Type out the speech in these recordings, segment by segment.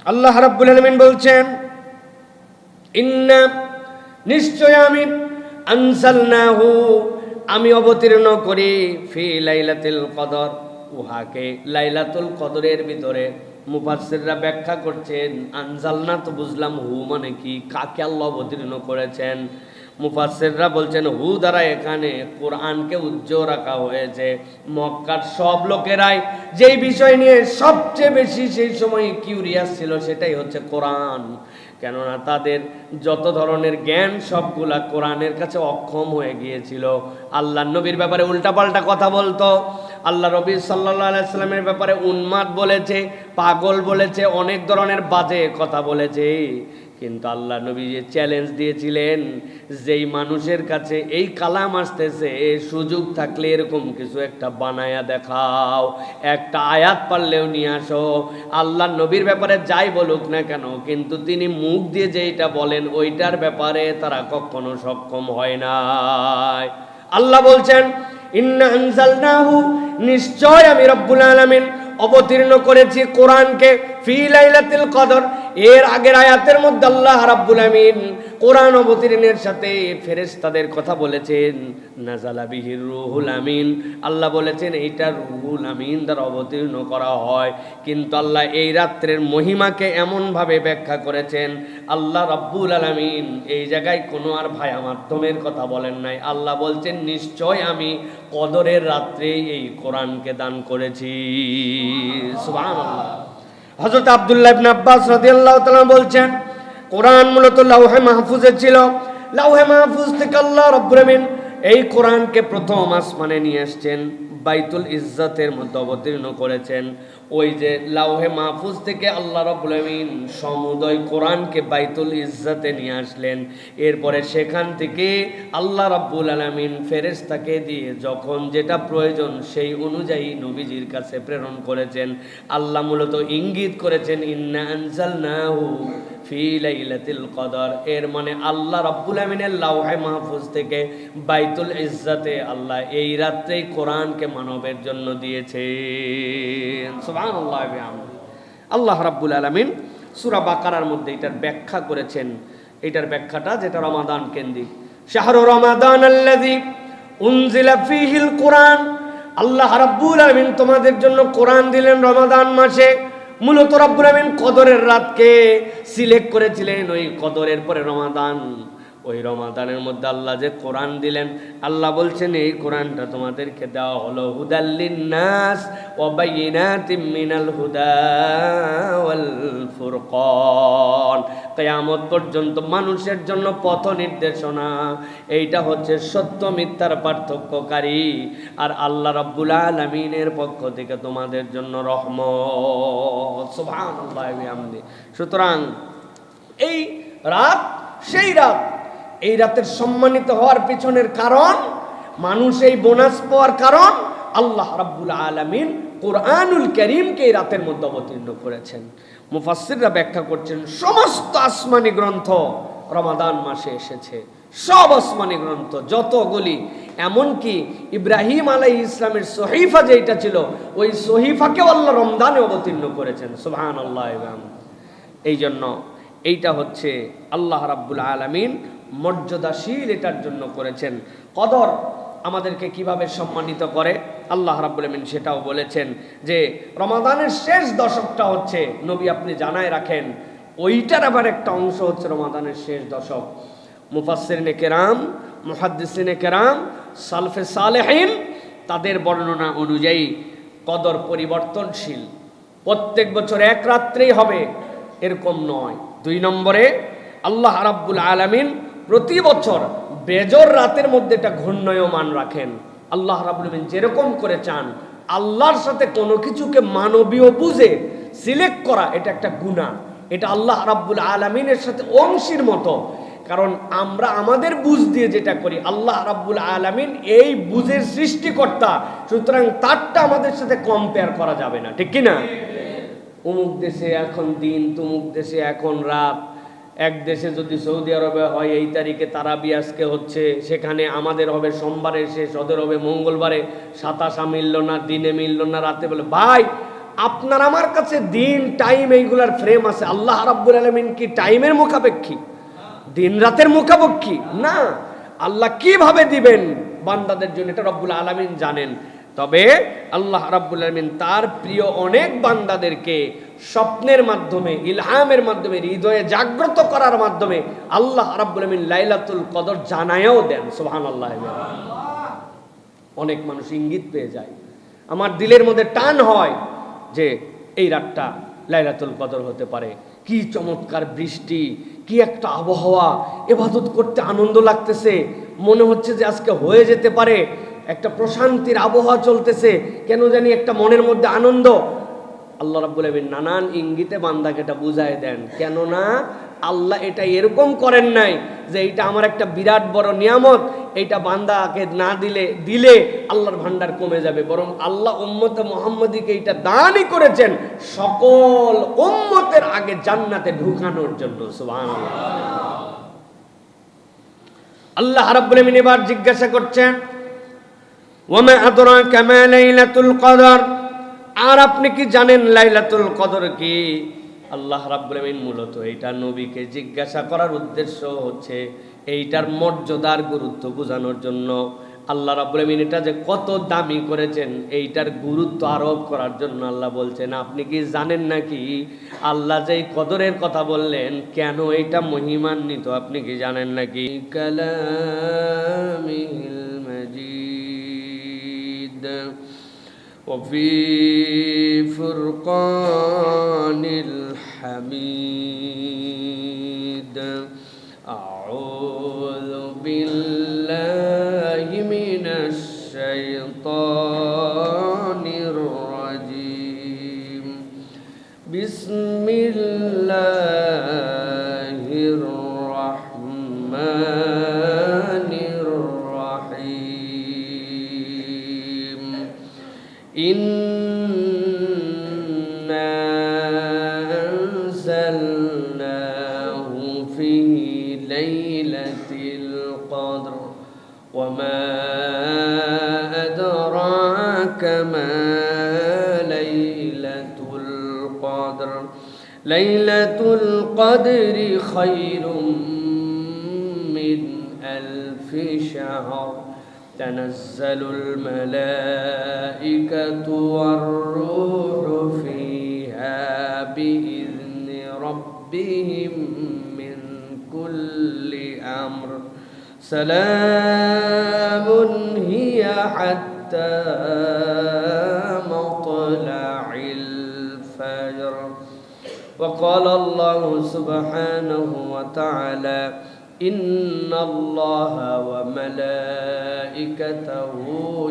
আল্লাহ রাব্বুল আলামিন বলছেন, ইন্না নিশ্চয় আমি আনজালনাহু আমি অবতীর্ণ করি ফি লাইলাতুল কদর উহাকে লাইলাতুল কদরের ভিতরে। মুফাসসিররা ব্যাখ্যা করছেন আনজালনা তো বুঝলাম হু মানে কি, কাকে আল্লাহ অবতীর্ণ করেছেন। মুফাসসিররা বলছেন হু দ্বারা এখানে কোরআনকে উজ্জ্বল রাখা হয়েছে। মক্কার সব লোকেরাই যেই বিষয় নিয়ে সবচেয়ে বেশি সেই সময় কিউরিয়াস ছিল সেটাই হচ্ছে কোরআন। কেননা তাদের যত ধরনের জ্ঞান সবগুলা কোরআনের কাছে অক্ষম হয়ে গিয়েছিল। আল্লাহ নবীর ব্যাপারে উল্টাপাল্টা কথা বলতো, আল্লাহ নবী সাল্লাল্লাহু আলাইহি সাল্লামের ব্যাপারে উন্মাদ বলেছে, পাগল বলেছে, অনেক ধরনের বাজে কথা বলেছে। কিন্তু আল্লাহ নবী যে চ্যালেঞ্জ দিয়েছিলেন, যেই মানুষের কাছে এই কালাম আসতেছে সুযোগ থাকলে এরকম কিছু একটা বানায়া দেখাও, একটা আয়াত পারলেও নিয়ে আসো। আল্লাহ নবীর ব্যাপারে যাই বলুক না কেন, কিন্তু তিনি মুখ দিয়ে যেইটা বলেন ওইটার ব্যাপারে তারা কখনো সক্ষম হয় না। আল্লাহ বলছেন ইন্না আনজালনাহু নিশ্চয় আমি রব্বুল আলামিন অবতীর্ণ করেছি কোরআনকে ফি লাইলাতুল কদর। এর আগের আয়াতের মধ্যে আল্লাহ রাব্বুল আমিন কোরআন অবতীর্ণের সাথে ফেরেশতাদের কথা বলেছেন, নাযালা বিহির রূহুল আমিন। আল্লাহ বলেছেন এইটা রূহুল আমিন দ্বারা অবতীর্ণ করা হয়। কিন্তু আল্লাহ এই রাত্রের মহিমাকে এমনভাবে ব্যাখ্যা করেছেন, আল্লাহ রাব্বুল আলামিন এই জায়গায় কোনো আর ভায়া মাধ্যমের কথা বলেন নাই। আল্লাহ বলছেন নিশ্চয় আমি কদরের রাত্রে এই কোরআনকে দান করেছি। সুবহানাল্লাহ। হযরত আব্দুল্লাহ ইবনে আব্বাস রাদিয়াল্লাহু তাআলা বলছেন কোরআন মূলত লাওহে মাহফুজে ছিল। লাওহে মাহফুজ থেকে আল্লাহ রাব্বুল আমিন এই কোরআনকে প্রথম আসমানে নিয়ে আসছেন, বাইতুল ইজ্জতের মধ্যে অবতীর্ণ করেছেন। ওই যে লাওহে মাহফুজ থেকে আল্লাহ রাব্বুল আমিন সমুদয় কোরআনকে বাইতুল ইজ্জতে নিয়ে আসলেন। এরপরে সেখান থেকে আল্লাহ রাব্বুল আলামিন ফেরেশতাকে দিয়ে যখন যেটা প্রয়োজন সেই অনুযায়ী নবীজির কাছে প্রেরণ করেছেন। আল্লাহ মূলত ইঙ্গিত করেছেন ইন্না আনজালনাহু ফি লাইলাতুল কদর। এর মানে আল্লাহ রাব্বুল আমিনের লাওহে মাহফুজ থেকে বাইতুল ইজ্জতে আল্লাহ এই রাত্রেই কোরআনকে মানবের জন্য দিয়েছেন। সুবহানাল্লাহ ওয়া বিহামদিহি। আল্লাহ রাব্বুল আলামিন সূরা বাকারার মধ্যে এটার ব্যাখ্যা করেছেন। এটার ব্যাখ্যাটা যেটা রমাদান কেন্দ্রিক, শাহরু রমাদান আল্লাযী উনজিলা ফীহিল কুরআন। আল্লাহ রাব্বুল আলামিন তোমাদের জন্য কোরআন দিলেন রমাদান মাসে। মূলত রব্বুল আমিন কদরের রাতকে সিলেক্ট করেছিলেন, ওই কদরের পরে রমাদান। ওই রমাদানের মধ্যে আল্লাহ যে কোরআন দিলেন, আল্লাহ বলছেন এই কোরআনটা তোমাদেরকে দেওয়া হলো হুদাল্লিন নাস ওয়া বাইয়িনাতিম মিনাল হুদা ওয়াল ফুরকান। কিয়ামত পর্যন্ত মানুষের জন্য পথ নির্দেশনা। এইটা হচ্ছে সত্য মিথ্যার পার্থক্যকারী। আর আল্লাহ রাব্বুল আলামিনের পক্ষ থেকে তোমাদের জন্য রহমত। সুবহানাল্লাহ ওয়া বিহামদিহি। সুতরাং এই রাত সেই রাত, এই রাতের সম্মানিত হওয়ার পিছনের কারণ, মানুষ এই বোনাস পাওয়ার কারণ আল্লাহ রাব্বুল আলামিন কোরআনুল কারীমকে এই রাতের মধ্যে অবতীর্ণ করেছেন। মুফাসসিররা ব্যাখ্যা করছেন সমস্ত আসমানি গ্রন্থ রমাদান মাসে এসেছে, সব আসমানি গ্রন্থ যতগুলি, এমনকি ইব্রাহিম আলাইহিস ইসলামের সহিফা যেটা ছিল ওই সহিফাকেও আল্লাহ রমজানে অবতীর্ণ করেছেন। সুবহানাল্লাহ। এই জন্য এইটা হচ্ছে আল্লাহ রাব্বুল আলামিন মর্যাদাশীল এটার জন্য করেছেন। কদর আমাদেরকে কিভাবে সম্মানিত করে আল্লাহ রাব্বুল আমিন সেটাও বলেছেন যে রমাদানের শেষ দশকটা হচ্ছে, নবী আপনি জানায় রাখেন, ওইটার আবার একটা অংশ হচ্ছে রমাদানের শেষ দশক। মুফাসসিরিনে কেরাম, মুহাদ্দিসিনে কেরাম, সালফে সালেহিন তাদের বর্ণনা অনুযায়ী কদর পরিবর্তনশীল, প্রত্যেক বছর এক রাত্রেই হবে এরকম নয়। 2 নম্বরে আল্লাহ রাব্বুল আলামিন প্রতি বছর বেজর রাতের মধ্যে একটা ঘূর্ণয়মান রাখেন। আল্লাহ রাব্বুল আলামিন যেরকম করে চান, আল্লাহর সাথে কোনো কিছুকে মানবীয় বুঝে সিলেক্ট করা এটা একটা গুনাহ। এটা আল্লাহ রাব্বুল আলামিনের সাথে অংশীর মতো। কারণ আমরা আমাদের বুঝ দিয়ে যেটা করি, আল্লাহ রাব্বুল আলামিন এই বুঝের সৃষ্টিকর্তা, সুতরাং তারটা আমাদের সাথে কম্পেয়ার করা যাবে না, ঠিক কি না? অমুক দেশে এখন দিন, তমুক দেশে এখন রাত। এক দেশে যদি সৌদি আরবে হয় এই তারিখে তারাবি আজকে হচ্ছে, সেখানে আমাদের হবে সোমবারে শেষ, ওদের হবে মঙ্গলবারে। সাতাশা মিলল না, দিনে মিলল না, রাতে বলে ভাই আপনার আমার কাছে দিন টাইম এইগুলার ফ্রেম আছে। আল্লাহ রাব্বুল আলামিন কি টাইমের মুখাপেক্ষী, দিন রাতের মুখাপেক্ষী? না। আল্লাহ কিভাবে দিবেন বান্দাদের জন্য এটা রব্বুল আলামিন জানেন। তবে আল্লাহ রাব্বুল আলামিন তার প্রিয় অনেক বান্দাদেরকে স্বপ্নের মাধ্যমে, ইলহামের মাধ্যমে, হৃদয়ে জাগ্রত করার মাধ্যমে আল্লাহ রাব্বুল আলামিন লাইলাতুল কদর জানায়াও দেন। সুবহানাল্লাহ। অনেক মানুষ ইঙ্গিত পেয়ে যায়, আমার দিলের মধ্যে টান হয় যে এই রাতটা লাইলাতুল কদর হতে পারে। কি চমৎকার বৃষ্টি, কি একটা আবহাওয়া, ইবাদত করতে আনন্দ লাগতেছে, মনে হচ্ছে যে আজকে হয়ে যেতে পারে, একটা প্রশান্তির আবহাওয়া চলতেছে, কেন জানি একটা মনের মধ্যে আনন্দ। আল্লাহ রাব্বুল আলামিন নানান ইঙ্গিতে বান্দাকে এটা বুঝায় দেন। কেননা আল্লাহ এটা এরকম করেন নাই যে এইটা আমার একটা বিরাট বড় নিয়ামত, এইটা বান্দাকে না দিলে আল্লাহর ভান্ডার কমে যাবে, বরং আল্লাহ উম্মতে মুহাম্মদীকে এইটা দানই করেছেন সকল উম্মতের আগে জান্নাতে ঢুকানোর জন্য। সুবহানাল্লাহ। আল্লাহ রাব্বুল আলামিন এবার জিজ্ঞাসা করছেন, ওয়ামা আদরাকা মা লাইলাতুল কদর, আর আপনি কি জানেন লাইলাতুল কদর কি? আল্লাহ রাব্বুল আলামিন মূলত এইটা নবীকে জিজ্ঞাসা করার উদ্দেশ্য হচ্ছে এইটার মর্যাদার গুরুত্ব বোঝানোর জন্য। আল্লাহ রাব্বুল আলামিন এটা যে কত দামি করেছেন এইটার গুরুত্ব আরোপ করার জন্য আল্লাহ বলছেন, আপনি কি জানেন নাকি আল্লাহ যেই কদরের কথা বললেন কেন এইটা মহিমান্বিত, আপনি কি জানেন নাকি? কালামিল মাজিদ وفي فرقان الحميد أعوذ بالله من الشيطان الرجيم بسم الله الرحمن الرحيم إنا أنزلناه في ليلة القدر وما أدراك ما ليلة القدر ليلة القدر خير من 1000 شهر تنزل الملائكة والروح فيها بإذن ربهم من كل أمر سلام هي حتى مطلع الفجر. وقال الله سبحانه وتعالى إن الله وملائكته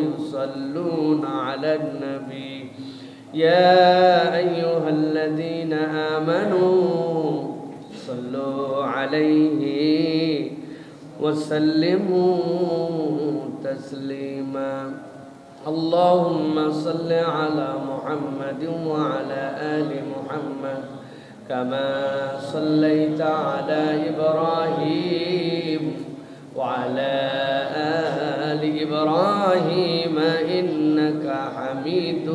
يصلون على النبي يا أيها الذين آمنوا صلوا عليه وسلموا تسليما. اللهم صل على محمد وعلى آل محمد كما صليت على إبراهيم وعلى آل إبراهيم إنك حميد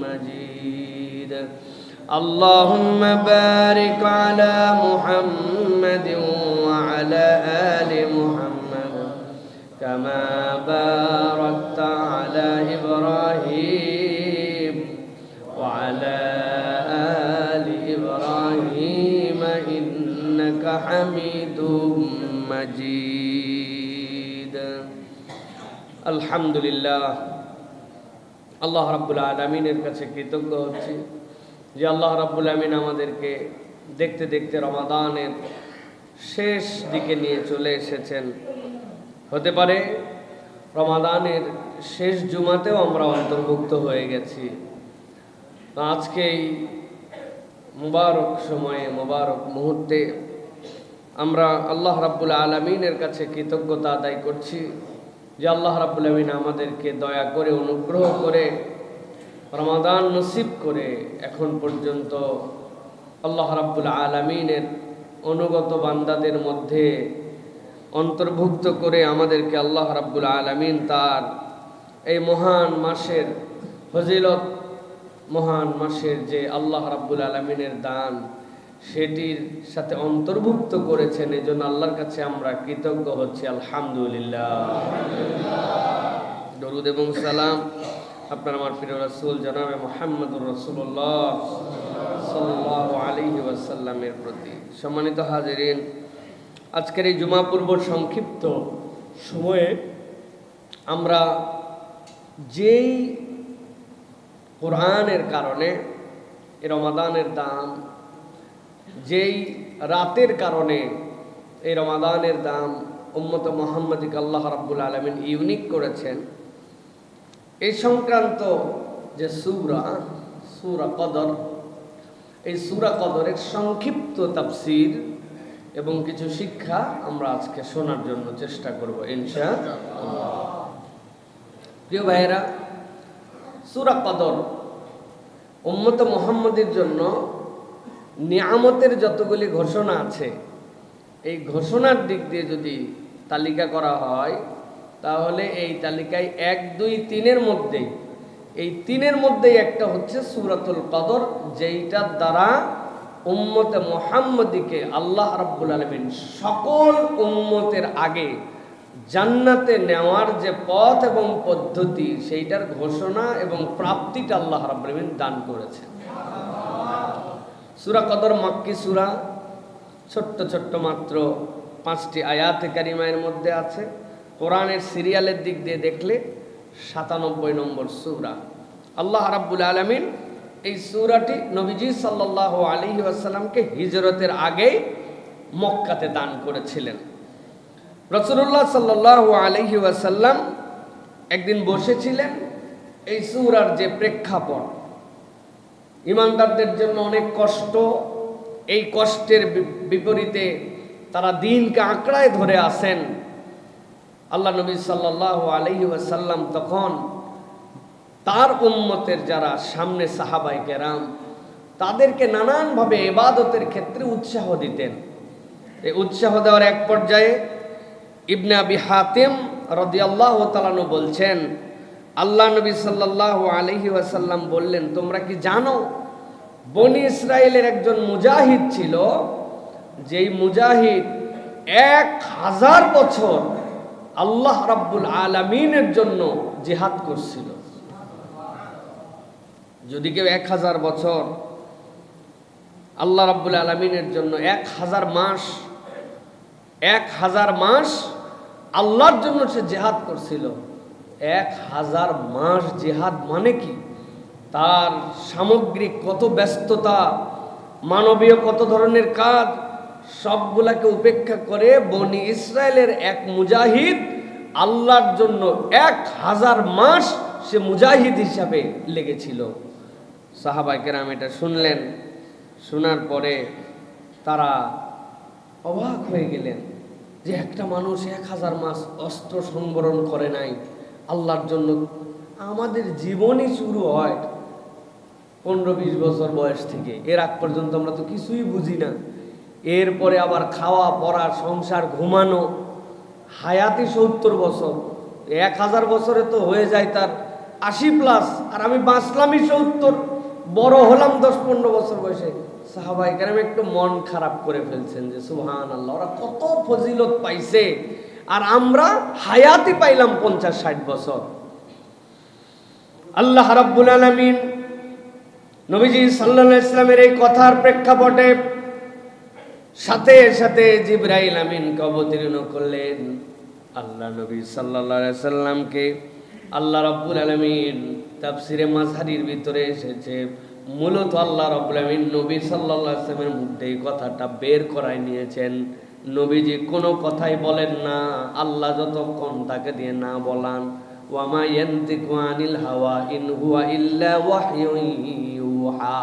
مجيد. اللهم بارك على محمد وعلى آل محمد كما باركت على إبراهيم وعلى آل إبراهيم إنك حميد مجيد. الحمد لله. আল্লাহ রাব্বুল আলামিনের কাছে কৃতজ্ঞ হচ্ছি যে আল্লাহ রাব্বুল আলামিন আমাদেরকে দেখতে দেখতে রমাদানের শেষ দিকে নিয়ে চলে এসেছেন। হতে পারে রমাদানের শেষ জুমাতেও আমরা অন্তর্ভুক্ত হয়ে গেছি। আজকে এই মুবারক সময়ে, মুবারক মুহূর্তে আমরা আল্লাহ রাব্বুল আলামিনের কাছে কৃতজ্ঞতা আদায় করছি যে আল্লাহ রাব্বুল আলামিন আমাদেরকে দয়া করে, অনুগ্রহ করে রমাদান নসিব করে এখন পর্যন্ত আল্লাহ রাব্বুল আলামিনের অনুগত বান্দাদের মধ্যে অন্তর্ভুক্ত করে আমাদেরকে আল্লাহ রাব্বুল আলামিন তার এই মহান মাসের ফজিলত মহান মাসের যে আল্লাহ রাব্বুল আলামিনের দান সেটির সাথে অন্তর্ভুক্ত করেছেন, এজন্য আল্লাহর কাছে আমরা কৃতজ্ঞ হচ্ছি। আলহামদুলিল্লাহ। দরুদ এবং সালাম আপনার আমার প্রিয় রাসূল জনাবে মুহাম্মদুর রাসূলুল্লাহ সাল্লাল্লাহু আলাইহি ওয়াসাল্লামের প্রতি। সম্মানিত হাজিরিন, আজকের এই জুমা পূর্ব সংক্ষিপ্ত সময়ে আমরা যেই কোরআনের কারণে এই রমাদানের দাম, যেই রাতের কারণে এই রমাদানের দাম উম্মত মুহাম্মাদিকে আল্লাহ রাব্বুল আলামিন ইউনিক করেছেন, এই সংক্রান্ত যে সূরা কদর, এই সূরা কদরের সংক্ষিপ্ত তাফসীর এবং কিছু শিক্ষা আমরা আজকে শোনার জন্য চেষ্টা করব ইনশাআল্লাহ। প্রিয় ভাইয়েরা, সূরা কদর উম্মত মুহাম্মাদের জন্য নিয়ামতের যতগুলি ঘোষণা আছে, এই ঘোষণার দিক দিয়ে যদি তালিকা করা হয় তাহলে এই তালিকায় 1, 2, 3-এর মধ্যেই, এই 3-এর মধ্যেই একটা হচ্ছে সূরাতুল কদর, যেইটার দ্বারা উম্মতে মুহাম্মাদিকে আল্লাহ রাব্বুল আলামিন সকল উম্মতের আগে জান্নাতে নেওয়ার যে পথ এবং পদ্ধতি, সেইটার ঘোষণা এবং প্রাপ্তিটা আল্লাহ রাব্বুল আলামিন দান করেছেন। সূরা কদর মাক্কি সূরা, ছোট্ট ছোট্ট মাত্র 5টি আয়াতে কারিমায়ের মধ্যে আছে। কোরআনের সিরিয়ালের দিক দিয়ে দেখলে 97 নম্বর সূরা। আল্লাহ রাব্বুল আলামিন এই সূরাটি নবীজি সাল্লাল্লাহু আলাইহি ওয়াসাল্লামকে হিজরতের আগেই মক্কাতে দান করেছিলেন। রাসূলুল্লাহ সাল্লাল্লাহু আলাইহি ওয়াসাল্লাম একদিন বসেছিলেন। এই সূরার যে প্রেক্ষাপট, ঈমানদারদের জন্য অনেক কষ্ট, এই কষ্টের বিপরীতে তারা দিনকে আঁকড়ায় ধরে আছেন। আল্লাহ নবী সাল্লাল্লাহু আলাইহি ওয়াসাল্লাম তখন তার উম্মতের যারা সামনে সাহাবায়ে কেরাম, তাদেরকে নানানভাবে ইবাদতের ক্ষেত্রে উৎসাহ দিতেন। এই উৎসাহ দেওয়ার এক পর্যায়ে ইবনে আবি হাতিম রাদিয়াল্লাহু তাআলা আনহু বলছেন, আল্লাহ নবী সাল্লাল্লাহু আলাইহি ওয়াসাল্লাম বললেন, তোমরা কি জানো বনি ইসরায়েলের একজন মুজাহিদ ছিল, যেই মুজাহিদ 1000 বছর আল্লাহ রাব্বুল আলামিনের জন্য জিহাদ করছিল। যদি কেউ 1000 বছর আল্লাহ রাব্বুল আলামিনের জন্য 1000 মাস আল্লাহর জন্য সে জিহাদ করছিল। 1000 মাস জিহাদ মানে কি? তার সামগ্রিক কত ব্যস্ততা, মানবীয় কত ধরনের কাজ, সবগুলাকে উপেক্ষা করে বনি ইসরায়েলের এক মুজাহিদ আল্লাহর জন্য 1000 মাস সে মুজাহিদ হিসাবে লেগেছিল। সাহাবায়ে কেরাম এটা শুনলেন। শোনার পরে তারা অবাক হয়ে গেলেন যে একটা মানুষ 1000 মাস অস্ত্র সংবরণ করে নাই আল্লাহর জন্য। আমাদের জীবনই শুরু হয় 15-20 বছর বয়স থেকে, এর আগ পর্যন্ত আমরা তো কিছুই বুঝি না। এরপরে আবার খাওয়া পড়া, সংসার, ঘুমানো, হায়াতি 70 বছর। 1000 বছরে তো হয়ে যায় তার 80+, আর আমি বাঁচলামই 70, বড় হলাম 10-15 বছর বয়সে। সাহাবায়ে কেরাম একটু মন খারাপ করে ফেলছেন যে সুবহানাল্লাহ, ওরা কত ফজিলত পাইছে আর আমরা হায়াতি পাইলাম 50-60 বছর। আল্লাহ রাব্বুল আলামিন নবীজি সাল্লাল্লাহু আলাইহি ওয়াসাল্লামের এই কথার প্রেক্ষাপটে সাথে সাথে জিবরাইল আমিনকে অবতীর্ণ করলেন। আল্লাহ নবী সাল্লাল্লাহু আলাইহি ওয়াসাল্লামকে আল্লাহ রাব্বুল আলামিন তাফসিরে মাযহারির ভিতরে এসেছে, মূলত আল্লাহ রাব্বুল আলামিন নবী সাল্লাল্লাহু আলাইহি ওয়াসাল্লামের মধ্যে এই কথাটা বের করায় নিয়েছেন। নবীজি কোনো কথাই বলেন না আল্লাহ যতক্ষণ তাকে দিয়ে না বলান। ওয়ামা ইয়ানতিকু আনিল হাওয়া ইন হুয়া ইল্লা ওয়াহয়ুন ইউহা।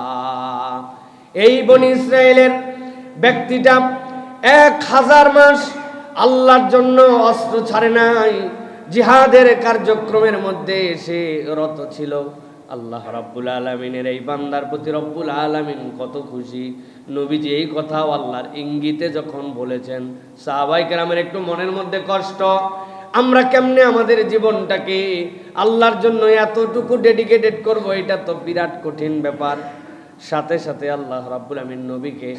এই বনি ইসরায়েলের ব্যক্তিটা 1000 মাস আল্লাহর জন্য অস্ত্র ছাড়ে নাই, জিহাদের কার্যক্রমের মধ্যে সে রত ছিল। আল্লাহ রাব্বুল আলামিনের এই বান্দার প্রতি রব্বুল আলামিন কত খুশি। নবীজি এই কথাও আল্লাহর ইঙ্গিতে যখন বলেছেন, সাহাবায়ে কেরামের একটু মনের মধ্যে কষ্ট। আমরা কেমনে আমাদের জীবনটাকে আল্লাহর জন্য এতটুকু ডেডিকেটেড করব, এটা তো বিরাট কঠিন ব্যাপার। সাথে সাথে আল্লাহ রাব্বুল আমিন নবীকে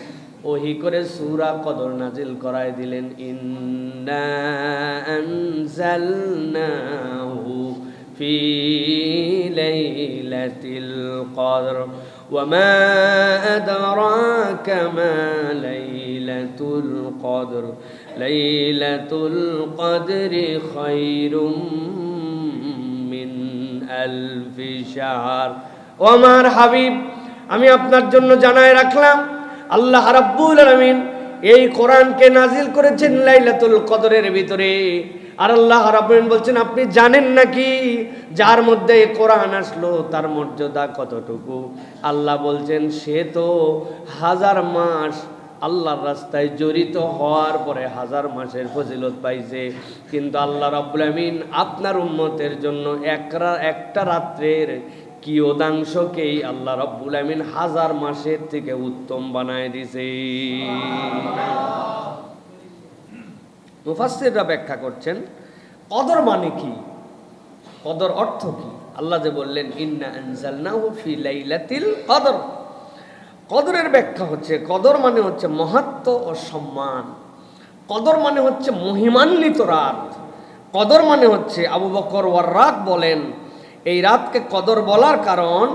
ওহী করে সূরা কদর নাজিল করায় দিলেন। ইন্না আনজালনাহু ফি লাইলাতিল কদর ওয়া মা আদরাকা মা লাইলাতুল কদর লাইলাতুল কদরি খায়রুম মিন আলফি শাহর। ও আমার হাবিব, আমি আপনার জন্য জানায় রাখলাম, আল্লাহ রাব্বুল আলামিন এই কোরআনকে নাজিল করেছেন লাইলাতুল কদরের ভিতরে। আর আল্লাহ রাব্বুল আলামিন বলছেন, আপনি জানেন নাকি যার মধ্যে এই কোরআন আসলো তার মর্যাদা কতটুকু? আল্লাহ বলছেন, সে তো 1000 মাস আল্লাহর রাস্তায় জড়িত হওয়ার পরে 1000 মাসের ফজিলত পাইছে। কিন্তু আল্লাহ রাব্বুল আমিন আপনার উম্মতের জন্য একটা রাত্রের কিয়দাংশকেই আল্লাহ রাব্বুল আমিন 1000 মাসের থেকে উত্তম বানায় দিছে। মুফাসসিররা ব্যাখ্যা করছেন, কদর মানে কি, কদর অর্থ কি? আল্লাহ যে বললেন ইন্না আনজালনাহু ফি লাইলাতিল কদর, কদরের ব্যাখ্যা হচ্ছে, কদর মানে হচ্ছে মহত্ব ও সম্মান। কদর মানে হচ্ছে মহিমান্বিত রাত। কদর মানে হচ্ছে, আবু বকর ওয়াররাক বলেন, এই রাতকে কদর বলার কারণ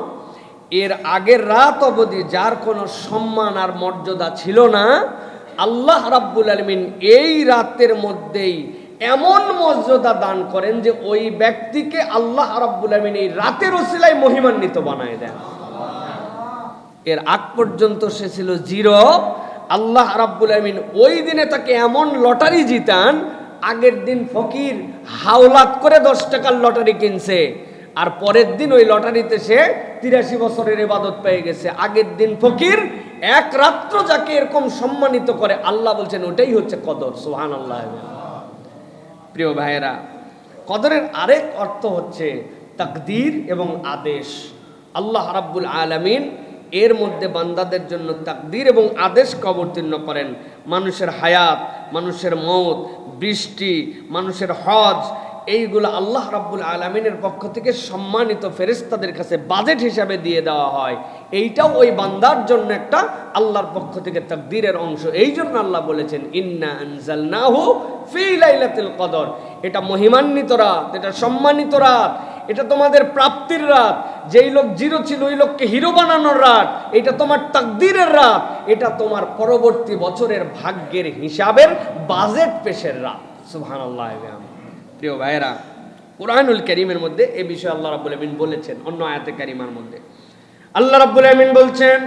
এর আগের রাত অবধি যার কোনো সম্মান আর মর্যাদা ছিল না, আল্লাহ রাব্বুল আলামিন এই রাতের মধ্যেই এমন মর্যাদা দান করেন যে ওই ব্যক্তিকে আল্লাহ রাব্বুল আলামিন এই রাতের ওসিলায় মহিমান্বিত বানায় দেন। এর আগ পর্যন্ত সে ছিল জিরো। আল্লাহ রাব্বুল আলামিন ওই দিনে তাকে এমন লটারি জিতান, আগের দিন ফকির হাওলাত করে 10 টাকার লটারি কিনছে, আর পরের দিন ওই লটারিতে সে 83 বছরের ইবাদত পেয়ে গেছে। আগের দিন ফকির এক রাত্র যাকে এরকম সম্মানিত করে, আল্লাহ বলছেন ওটাই হচ্ছে কদর। সুবহানাল্লাহ। প্রিয় ভাইয়েরা, কদরের আরেক অর্থ হচ্ছে তাকদীর এবং আদেশ। আল্লাহ রাব্বুল আলামিন এর মধ্যে বান্দাদের জন্য তাকদীর এবং আদেশকে অবতীর্ণ করেন। মানুষের হায়াত, মানুষের মওত, বৃষ্টি, মানুষের হজ, এইগুলো আল্লাহ রাব্বুল আলামিনের পক্ষ থেকে সম্মানিত ফেরেশতাদের কাছে বাজেট হিসাবে দিয়ে দেওয়া হয়। এইটাও ওই বান্দার জন্য একটা আল্লাহর পক্ষ থেকে তাকদীরের অংশ। এই জন্য আল্লাহ বলেছেন ইন্না আনজালনাহু ফি লাইলাতিল কদর। এটা মহিমান্বিত রাত, এটা সম্মানিত রাত, এটা তোমাদের প্রাপ্তির রাত। যেই লোক জিরো ছিল ওই লোককে হিরো বানানোর রাত। এটা তোমার তাকদীরের রাত, এটা তোমার পরবর্তী বছরের ভাগ্যের হিসাবের বাজেট পেশের রাত। সুবহানাল্লাহ। প্রিয় ভাইয়েরা, কুরআনুল কারীমের মধ্যে এই বিষয়ে আল্লাহ রাব্বুল আমিন বলেছেন। অন্য আয়াতে কারিমার মধ্যে আল্লাহ রাব্বুল আমিন বলছেন,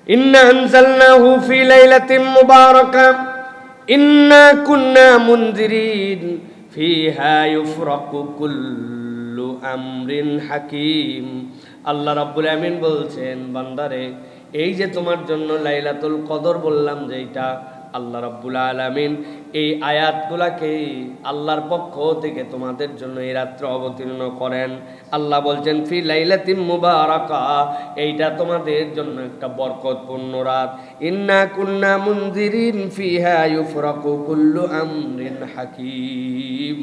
ইন্না আনজালনাহু ফি লাইলাতিন মুবারাকা ইন্না কুন্না মুনজিরিন ফিহা ইউফরাকু কুল্লু আমরিন হাকিম। আল্লাহ রাব্বুল আমিন বলছেন, বান্দারে, এই যে তোমার জন্য লাইলাতুল কদর বললাম, যেটা আল্লাহ রাব্বুল আলামিন এই আয়াতগুলাকে আল্লাহর পক্ষ থেকে তোমাদের জন্য এই রাত্রে অবতীর্ণ করেন। আল্লাহ বলছেন ফি লাইলাতিন মুবারাকা, এইটা তোমাদের জন্য একটা বরকতপূর্ণ রাত। ইন্না কুন্না মুনজিরিন ফিহা ইউফরাকু কুল্লু আমরিন হাকিম।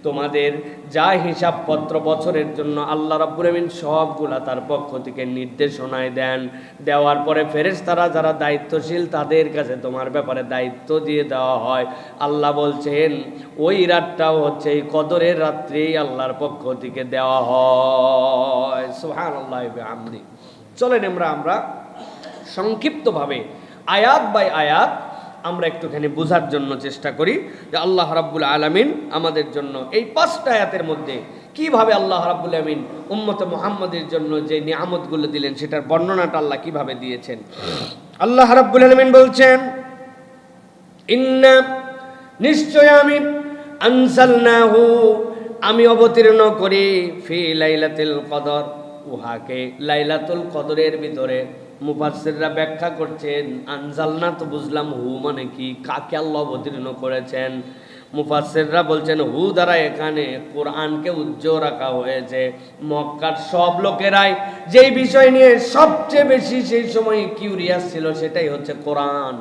তোমাদের যা হিসাবপত্র বছরের জন্য আল্লাহ রাব্বুল আমিন সবগুলা তার পক্ষ থেকে নির্দেশনায় দেন। দেওয়ার পরে ফেরেশতারা যারা দায়িত্বশীল তাদের কাছে তোমার ব্যাপারে দায়িত্ব দিয়ে দেওয়া হয়। আল্লাহ বলছেন ওই রাতটাও হচ্ছে এই কদরের রাত্রেই আল্লাহর পক্ষ থেকে দেওয়া হয়। সুবহানাল্লাহি ওয়া বিহামদিহি। চলেন আমরা সংক্ষিপ্তভাবে আয়াত বাই আয়াত আমরা একটুখানি বোঝার জন্য চেষ্টা করি যে আল্লাহ রাব্বুল আলামিন আমাদের জন্য এই 5টা আয়াতের মধ্যে কিভাবে আল্লাহ রাব্বুল আলামিন উম্মতে মুহাম্মাদের জন্য যে নিয়ামতগুলো দিলেন সেটার বর্ণনাটা আল্লাহ কিভাবে দিয়েছেন। আল্লাহ রাব্বুল আলামিন বলছেন, ইন্না, নিশ্চয় আমি, আনজালনাহু, আমি অবতীর্ণ করি, ফি লাইলাতিল কদর, উহাকে লাইলাতুল কদরের ভিতরে। মুফাসসিররা ব্যাখ্যা করছেন, আনজালনা তো বুঝলাম, হু মানে কি, কাকে আল্লাহ অবতীর্ণ করেছেন। মুফাসসিররা বলছেন হু দ্বারা এখানে কোরআনকে উজ্জ্বল রাখা হয়েছে। মক্কার সব লোকেরাই যেই বিষয় নিয়ে সবচেয়ে বেশি সেই সময় কিউরিয়াস ছিল সেটাই হচ্ছে কোরআন।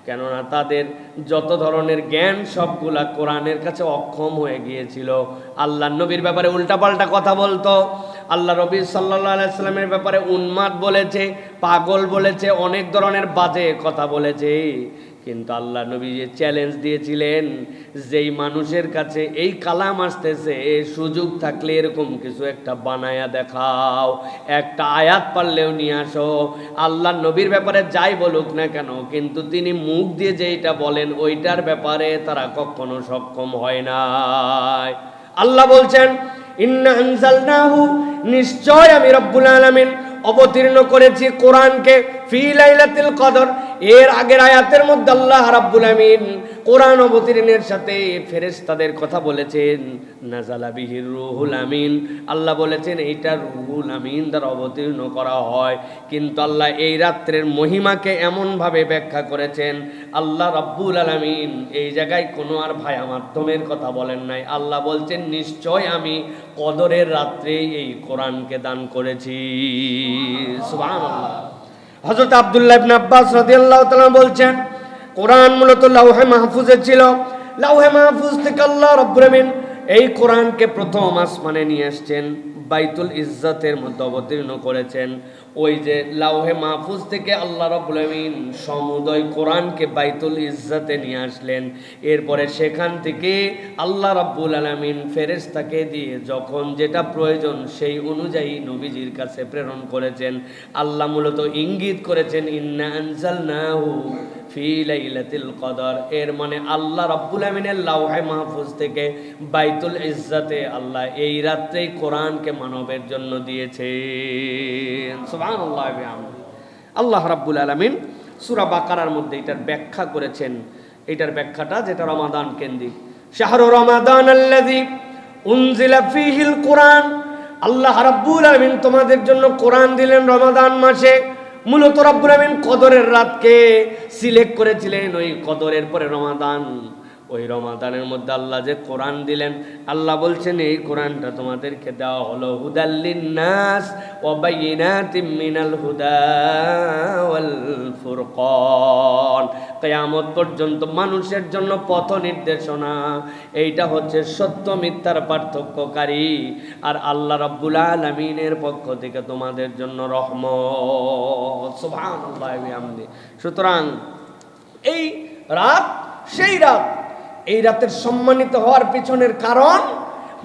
কেননা তাদের যত ধরনের জ্ঞান সবগুলা কোরআনের কাছে অক্ষম হয়ে গিয়েছিল। আল্লাহ নবীর ব্যাপারে উল্টাপাল্টা কথা বলতো, আল্লাহ নবী সাল্লাল্লাহু আলাইহি সাল্লামের ব্যাপারে উন্মাদ বলেছে, পাগল বলেছে, অনেক ধরনের বাজে কথা বলেছে। কিন্তু আল্লাহ নবী যে চ্যালেঞ্জ দিয়েছিলেন, যেই মানুষের কাছে এই কালাম আসতেছে সুযোগ থাকলে এরকম কিছু একটা বানায়া দেখাও, একটা আয়াত পারলেও নিয়ে আসো। আল্লাহ নবীর ব্যাপারে যাই বলুক না কেন, কিন্তু তিনি মুখ দিয়ে যেইটা বলেন ওইটার ব্যাপারে তারা কখনো সক্ষম হয় নাই। আল্লাহ বলছেন ইন্না আনজালনাহু, নিশ্চয় আমি রব্বুল আলামিন অবতীর্ণ করেছি কোরআনকে ফি লাইলাতুল কদর। এর আগের আয়াতের মধ্যে আল্লাহ রাব্বুল আমিন কোরআন অবতীর্ণের সাথে ফেরেশতাদের কথা বলেছেন, নাযালা বিহির রূহুল আমিন। আল্লাহ বলেছেন এইটা রূহুল আমিন দ্বারা অবতীর্ণ করা হয়। কিন্তু আল্লাহ এই রাত্রের মহিমাকে এমনভাবে ব্যাখ্যা করেছেন, আল্লাহ রাব্বুল আলামিন এই জায়গায় কোনো আর ভায়া মাধ্যমের কথা বলেন নাই। আল্লাহ বলছেন নিশ্চয় আমি কদরের রাত্রে এই কোরআনকে দান করেছি। সুবহানাল্লাহ। হযরত আব্দুল্লাহ ইবনে আব্বাস রাদিয়াল্লাহু তাআলা বলছেন কোরআন মূলত লাওহে মাহফুজে ছিল। লাওহে মাহফুজ থেকে আল্লাহ রাব্বুল আমিন এই কোরআনকে প্রথম আসমানে নিয়ে আসছেন, বাইতুল ইজ্জতের মধ্যে অবতীর্ণ করেছেন। ওই যে লাওহে মাহফুজ থেকে আল্লাহ রাব্বুল আমিন সমুদয় কোরআনকে বাইতুল ইজ্জতে নিয়ে আসলেন। এরপরে সেখান থেকে আল্লাহ রাব্বুল আলামিন ফেরেশতাকে দিয়ে যখন যেটা প্রয়োজন সেই অনুযায়ী নবীজির কাছে প্রেরণ করেছেন। আল্লাহ মূলত ইঙ্গিত করেছেন ইন্না আনজালনাহু ফি লাইলাতুল কদর। এর মানে আল্লাহ রাব্বুল আমিনের লাওহে মাহফুজ থেকে বাইতুল ইজ্জতে আল্লাহ এই রাত্রেই কোরআনকে মানবের জন্য দিয়েছেন। সুবহানাল্লাহ ওয়া বিহামদিহি। আল্লাহ রাব্বুল আলামিন সূরা বাকারার মধ্যে এটার ব্যাখ্যা করেছেন। এটার ব্যাখ্যাটা যেটা রমাদান কেন্দ্রিক, শাহরু রমাদান আল্লাযী উনজিলা ফীহিল কুরআন। আল্লাহ রাব্বুল আলামিন তোমাদের জন্য কোরআন দিলেন রমাদান মাসে। মূলত রাব্বুল আমিন কদরের রাতকে সিলেক্ট করেছিলেন, ওই কদরের পরে রমাদান। ওই রমাদানের মধ্যে আল্লাহ যে কোরআন দিলেন, আল্লাহ বলছেন এই কোরআনটা তোমাদেরকে দেওয়া হলো হুদাল লিন্নাস ওয়া বাইয়িনাতিম মিনাল হুদা ওয়াল ফুরকান। কিয়ামত পর্যন্ত মানুষের জন্য পথ নির্দেশনা। এইটা হচ্ছে সত্য মিথ্যার পার্থক্যকারী। আর আল্লাহ রাব্বুল আলামিনের পক্ষ থেকে তোমাদের জন্য রহমত। সুবহানাল্লাহ ওয়া বিহামদিহি। সুতরাং এই রাত সেই রাত, এই রাতের সম্মানিত হওয়ার পিছনের কারণ,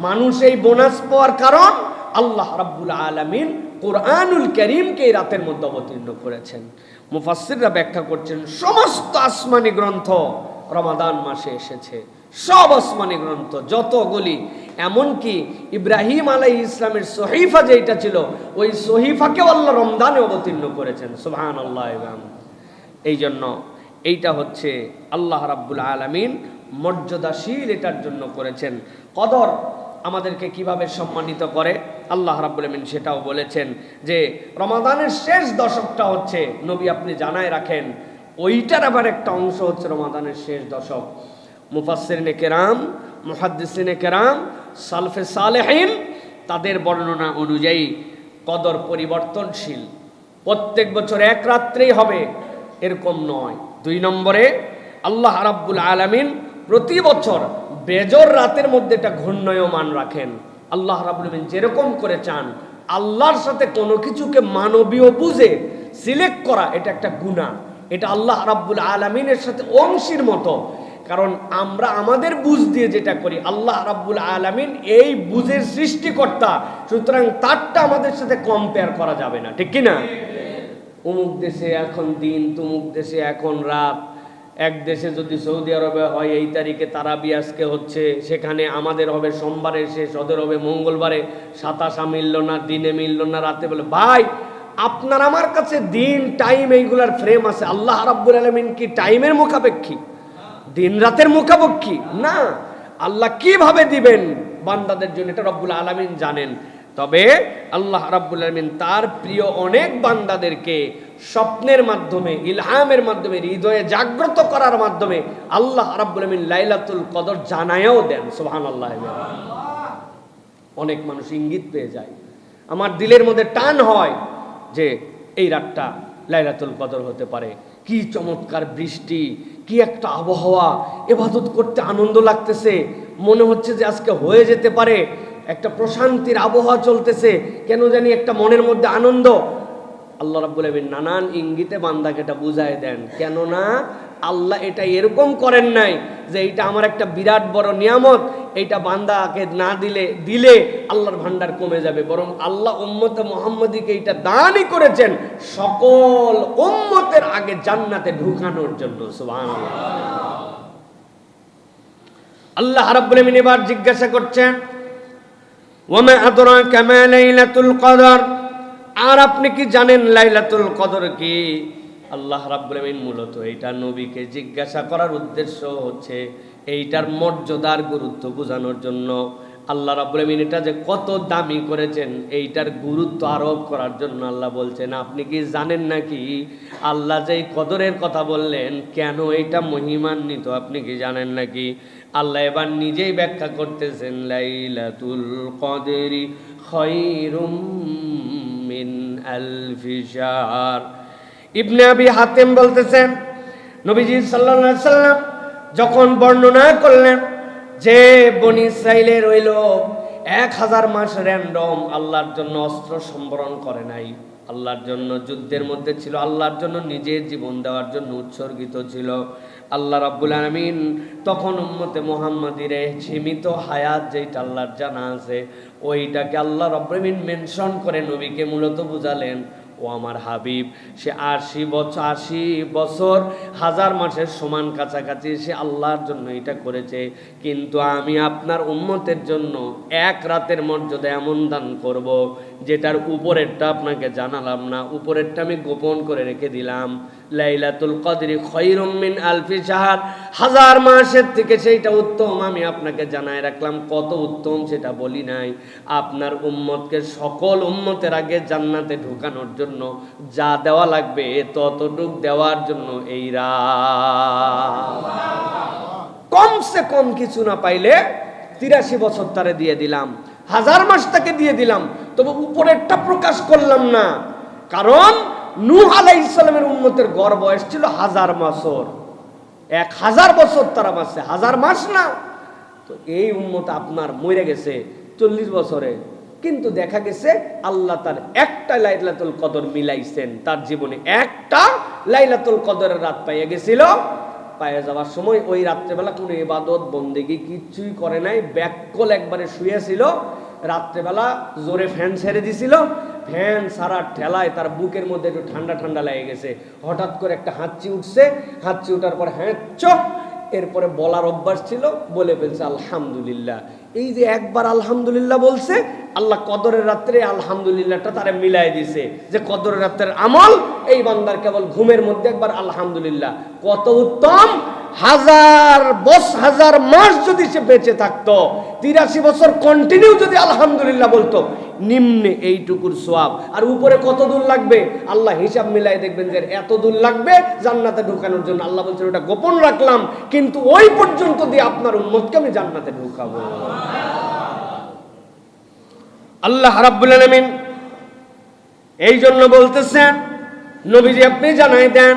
মানুষ এই বোনাস পাওয়ার কারণ, আল্লাহ রাব্বুল আলামিন কোরআনুল কারীমকে এই রাতের মধ্যে অবতীর্ণ করেছেন। মুফাসসিররা ব্যাখ্যা করছেন সমস্ত আসমানি গ্রন্থ রমাদান মাসে এসেছে, সব আসমানি গ্রন্থ যতগুলি, এমনকি ইব্রাহিম আলাইহিস ইসলামের সহিফা যেটা ছিল ওই সহিফাকেও আল্লাহ রমজানে অবতীর্ণ করেছেন। সুবহানাল্লাহ। এই জন্য এইটা হচ্ছে আল্লাহ রাব্বুল আলামিন মর্যাদাশীল এটার জন্য করেছেন। কদর আমাদেরকে কিভাবে সম্মানিত করে আল্লাহ রাব্বুল আমিন সেটাও বলেছেন যে রমাদানের শেষ দশকটা হচ্ছে, নবী আপনি জানায় রাখেন, ওইটার আবার একটা অংশ হচ্ছে রমাদানের শেষ দশক। মুফাসসিরিনে কেরাম, মুহাদ্দিসিনে কেরাম, সালফে সালেহিন তাদের বর্ণনা অনুযায়ী কদর পরিবর্তনশীল, প্রত্যেক বছর এক রাত্রেই হবে এরকম নয়। 2 নম্বরে আল্লাহ রাব্বুল আলামিন প্রতি বছর বেজর রাতের মধ্যে একটা ঘূর্ণয়মান রাখেন। আল্লাহ রাব্বুল আলামিন যেরকম করে চান, আল্লাহর সাথে কোনো কিছুকে মানবীয় বুঝে সিলেক্ট করা এটা একটা গুনাহ। এটা আল্লাহ রাব্বুল আলামিনের সাথে অংশীর মতো। কারণ আমরা আমাদের বুঝ দিয়ে যেটা করি, আল্লাহ রাব্বুল আলামিন এই বুঝের সৃষ্টিকর্তা, সুতরাং তারটা আমাদের সাথে কম্পেয়ার করা যাবে না, ঠিক কি না? অমুক দেশে এখন দিন, তুমুক দেশে এখন রাত। এক দেশে যদি সৌদি আরবে হয় এই তারিখে তারাবি আজকে হচ্ছে, সেখানে আমাদের হবে সোমবারে শেষ, ওদের হবে মঙ্গলবারে। 27 মিলল না, দিনে মিলল না, রাতে বলে ভাই আপনার আমার কাছে দিন টাইম এইগুলার ফ্রেম আছে। আল্লাহ রাব্বুল আলামিন কি টাইমের মুখাপেক্ষী, দিন রাতের মুখাপেক্ষী না। আল্লাহ কিভাবে দিবেন বান্দাদের জন্য এটা রব্বুল আলামিন জানেন। তবে আল্লাহ রাব্বুল আলামিন তার প্রিয় অনেক বান্দাদেরকে স্বপ্নের মাধ্যমে, ইলহামের মাধ্যমে, হৃদয়ে জাগ্রত করার মাধ্যমে আল্লাহ রাব্বুল আলামিন লাইলাতুল কদর জানায়াও দেন। সুবহানাল্লাহ। অনেক মানুষ ইঙ্গিত পেয়ে যায়, আমার দিলের মধ্যে টান হয় যে এই রাতটা লাইলাতুল কদর হতে পারে। কি চমৎকার বৃষ্টি, কি একটা আবহাওয়া, ইবাদত করতে আনন্দ লাগতেছে, মনে হচ্ছে যে আজকে হয়ে যেতে পারে, একটা প্রশান্তির আবহাওয়া চলতেছে, কেন জানি একটা মনের মধ্যে আনন্দ। আল্লাহ রাব্বুল আলামিন নানান ইঙ্গিতে বান্দাকে এটা বুঝায় দেন, কেননা আল্লাহ এটা এরকম করেন নাই যে এইটা আমার একটা বিরাট বড় নিয়ামত, এইটা বান্দাকে না দিলে আল্লাহর ভান্ডার কমে যাবে, বরং আল্লাহ উম্মতে মুহাম্মদীকে এটা দানই করেছেন সকল উম্মতের আগে জান্নাতে ঢুকানোর জন্য। সুবহানাল্লাহ। আল্লাহ রাব্বুল আলামিন এবার জিজ্ঞাসা করছেন, ওয়ামা আদরাকা মা লাইলাতুল কদর, আর আপনি কি জানেন লাইলাতুল কদর কি? আল্লাহ রাব্বুল আলামিন মূলত এইটা নবীকে জিজ্ঞাসা করার উদ্দেশ্য হচ্ছে এইটার মর্যাদার গুরুত্ব বোঝানোর জন্য। আল্লাহ রাব্বুল আলামিন এটা যে কত দামি করেছেন এইটার গুরুত্ব আরোপ করার জন্য আল্লাহ বলছেন, আপনি কি জানেন নাকি আল্লাহ যেই কদরের কথা বললেন কেন এইটা মহিমান্বিত, আপনি কি জানেন নাকি? আল্লাহ এবার নিজেই ব্যাখ্যা করতেছেন, লাইলাতুল কদরি খায়রুম মিন আলফি শাহর। ইবনে আবি হাতেম বলতেছেন, নবীজি সাল্লাল্লাহু আলাইহি সাল্লাম যখন বর্ণনা করলেন যে বনি ইসরাইলের হইল 1000 মাস র্যান্ডম আল্লাহর জন্য অস্ত্র সম্বরণ করে নাই, আল্লাহর জন্য যুদ্ধের মধ্যে ছিল, আল্লাহর জন্য নিজের জীবন দেওয়ার জন্য উৎসর্গিত ছিল। আল্লাহ রাব্বুল আলামিন তখন উম্মতে মুহাম্মাদিরে সীমিত হায়াত যেটা আল্লাহর জানা আছে ওইটাকে আল্লাহ রাব্বুল আলামিন মেনশন করে নবীকে মূলত বুঝালেন, ও আমার হাবিব, সে 80 বছর 1000 মাসের সমান কাছাকাছি সে আল্লাহর জন্য এটা করেছে, কিন্তু আমি আপনার উম্মতের জন্য এক রাতের মর্যাদা এমন দান করব যেটার উপরেরটা আপনাকে জানালাম না, উপরেরটা আমি গোপন করে রেখে দিলাম। লাইলাতুল কদরি খায়রুম মিন আলফি শাহর, 1000 মাসের থেকে সেইটা উত্তম আমি আপনাকে জানায় রাখলাম। কত উত্তম সেটা বলি নাই, আপনার উম্মতকে সকল উম্মতের আগে জান্নাতে ঢোকানোর জন্য যা দেওয়া লাগবে ততটুক দেওয়ার জন্য এই রাত, কমসে কম কিছু না পাইলে 83 বছর তারে দিয়ে দিলাম, 1000 মাস তাকে দিয়ে দিলাম, তবে উপরেরটা প্রকাশ করলাম না, কারণ নূহ আলাইহিস সালামের উম্মতের গড় বয়স ছিল 1000 বছর, 1000 বছর তারা বাঁচছে, 1000 মাস না। তো এই উম্মত আপনার মরে গেছে 40 বছরে, কিন্তু দেখা গেছে আল্লাহ তার একটা লাইলাতুল কদর মিলাইছেন, তার জীবনে একটা লাইলাতুল কদরের রাত পাইয়া গেছিল। পায়ে যাওয়ার সময় ওই রাত্রেবেলা কোনো ইবাদত বন্দেগী কিচ্ছুই করে নাই, ব্যাককল একবারে শুয়েছিল। রাত্রেবেলা জোরে ফ্যান ছেড়ে দিছিল, ফ্যান সারা ঠেলায় তার বুকের মধ্যে একটু ঠান্ডা ঠান্ডা লেগে গেছে, হঠাৎ করে একটা হাঁচি উঠছে, হাঁচি উঠার পর হ্যাঁ চোখ, এরপরে বলার অভ্যাস ছিল, বলে ফেলছে আলহামদুলিল্লাহ। এই যে একবার আলহামদুলিল্লাহ বলছে, আল্লাহ কদরের রাত্রে আলহামদুলিল্লাহটা তারে মিলাই দিছে, যে কদরের রাত্রের আমল এই বান্দার কেবল ঘুমের মধ্যে একবার আলহামদুলিল্লাহ। কত উত্তম! 1000 মাস যদি সে বেঁচে থাকতো, 83 বছর কন্টিনিউ যদি আলহামদুলিল্লাহ বলতো, নিম্নে এইটুকুর সওয়াব, আর উপরে কত দূর লাগবে আল্লাহ হিসাব মিলাই দেখবেন যে এত দূর লাগবে জান্নাতে ঢোকানোর জন্য। আল্লাহ বলছেন ওটা গোপন রাখলাম, কিন্তু ওই পর্যন্ত দিয়ে আপনার উম্মতকে আমি জান্নাতে ঢোকাবো। আল্লাহ রাব্বুল আলামিন এই জন্য বলতেছেন, নবীজি আপনি জানাই দেন,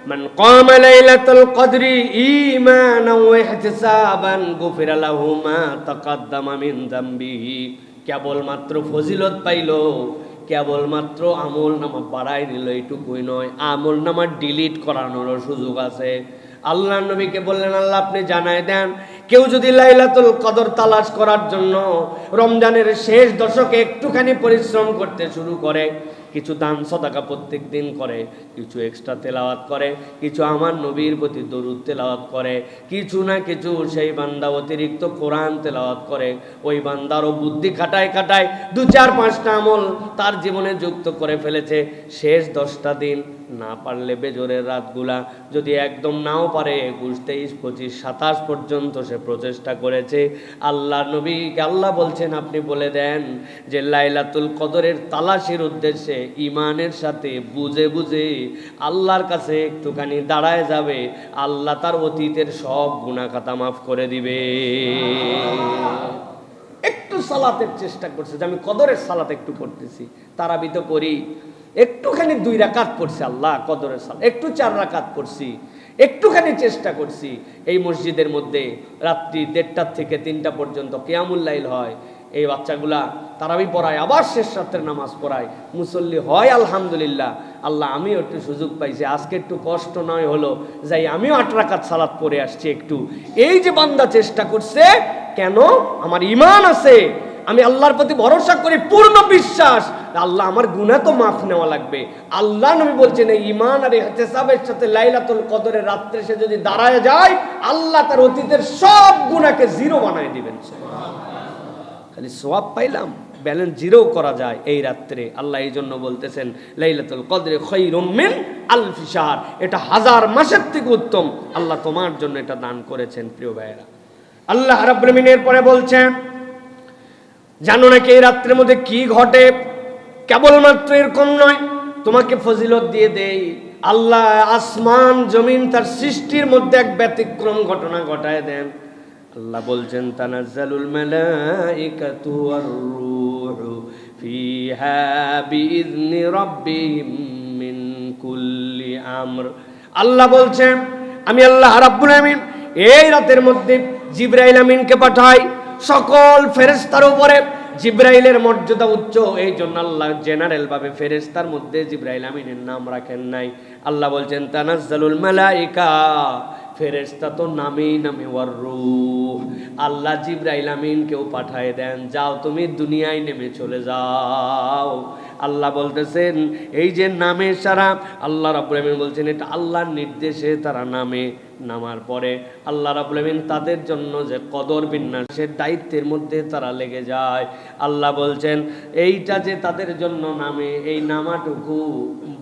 মান কামা লাইলাতুল কদরি ঈমানান ওয়া ইহতিসাবান গুফিরা লাহু মা তাকাদ্দামা মিন যামবিহি। কেবলমাত্র ফজিলত পাইল, কেবলমাত্র আমল নামা বাড়াই নিল এইটুকুই নয়, আমল নামা ডিলিট করানোরও সুযোগ আছে। আল্লাহ নবীকে বললেন, আল্লাহ আপনি জানায় দেন, কেউ যদি লাইলাতুল কদর তালাশ করার জন্য রমজানের শেষ দশকে একটুখানি পরিশ্রম করতে শুরু করে, কিছু দান সদাকা প্রত্যেক দিন করে, কিছু এক্সট্রা তেলাওয়াত করে, কিছু আমার নবীর প্রতি দরুদ তেলাওয়াত করে, কিছু না কিছু সেই বান্দা অতিরিক্ত কোরআন তেলাওয়াত করে, ওই বান্দারও বুদ্ধি খাটায় 2-4-5টা আমল তার জীবনে যুক্ত করে ফেলেছে। শেষ 10টা দিন না পারলে বেজরের রাতগুলা, যদি একদম নাও পারে 21, 23, 25, 27 পর্যন্ত সে প্রচেষ্টা করেছে। আল্লাহ নবীকে আল্লাহ বলছেন আপনি বলে দেন যে লাইলাতুল কদরের তালাশির উদ্দেশ্যে ইমানের সাথে বুঝে বুঝে আল্লাহর কাছে একটুখানি দাঁড়ায় যাবে, আল্লাহ তার অতীতের সব গুনাহ খাতা মাফ করে দিবে। একটু সালাতের চেষ্টা করছে যে আমি কদরের সালাত একটু করতেছি, তারাবি তো করি, একটুখানি 2 রাকাত পড়ছি, আল্লাহ কদরের সালাত একটু 4 রাকাত পড়ছি, একটুখানি চেষ্টা করছি। এই মসজিদের মধ্যে রাত্রি 1:30 থেকে 3টা পর্যন্ত কিয়ামুল লাইল হয়, এই বাচ্চাগুলা তারাবি পড়ায়, আবার শেষ রাত্রের নামাজ পড়ায়, মুসল্লি হয় আলহামদুলিল্লাহ। আল্লাহ আমিও একটু সুযোগ পাইছি, আজকে একটু কষ্ট নয় হলো যাই, আমিও 8 রাকাত সালাত পড়ে আসছি একটু। এই যে বান্দা চেষ্টা করছে, কেন? আমার ঈমান আছে, আমি আল্লাহর প্রতি ভরসা করি, পূর্ণ বিশ্বাস আল্লাহ আমার গুনাহ তো মাফ নেওয়া লাগবে। আল্লাহ নবী বলছেন এই ঈমান আর ইহতিসাবের সাথে লাইলাতুল কদরের রাত্রে সে যদি দাঁড়ায় যায়, আল্লাহ তার অতীতের সব গুনাহকে 0 বানায় দিবেন। খালি সওয়াব পাইলাম, ব্যালেন্স 0 করা যায় এই রাত্রে। আল্লাহ এই জন্য বলতেছেন লাইলাতুল কদরে খায়রুম মিন আলফি শাহর, এটা 1000 মাসের থেকে উত্তম। আল্লাহ তোমার জন্য এটা দান করেছেন। প্রিয় ভাইয়েরা, আল্লাহ রাব্বুল আমিন এরপরে বলছেন জানো নাকি এই রাত্রের মধ্যে কি ঘটে? কেবলমাত্র এরকম নয়, তোমাকে ফজিলত দিয়ে দেই, আল্লাহ আসমান জমিন তার সৃষ্টির মধ্যে এক ব্যতিক্রম ঘটনা ঘটায় দেন। আল্লাহ বলছেন তানাজ্জালুল মালাইকাতু ওয়ার রূহু ফিহা বিইذনি রাব্বিহিম মিন কুল্লি আমর। আল্লাহ বলছেন আমি আল্লাহ রাব্বুল আমিন এই রাতের মধ্যে জিবরাইল আমিনকে পাঠাই সকল ফেরেশতার উপরে। জিবরাইলের মর্যাদা উচ্চ, এই জন্য আল্লাহ জেনারেল ভাবে ফেরেশতার মধ্যে জিবরাইল আমিনের নাম রাখেন নাই। আল্লাহ বলছেন তানাজ্জালুল মালাইকা, ফেরেশতা তো নামেই নামে, ওয়ার রূহ, আল্লাহ জিবরাইল আমিনকেও পাঠায় দেন, যাও তুমি দুনিয়ায় নেমে চলে যাও। আল্লাহ বলতেছেন এই যে নামে সারা, আল্লাহ রাব্বুল আমিন বলছেন এটা আল্লাহর নির্দেশে তারা নামে। নামার পরে আল্লাহ রাব্বুল আমিন তাদের জন্য যে কদর বিন্যাসের দায়িত্বের মধ্যে তারা লেগে যায়। আল্লাহ বলছেন এইটা যে তাদের জন্য নামে, এই নামাটুকু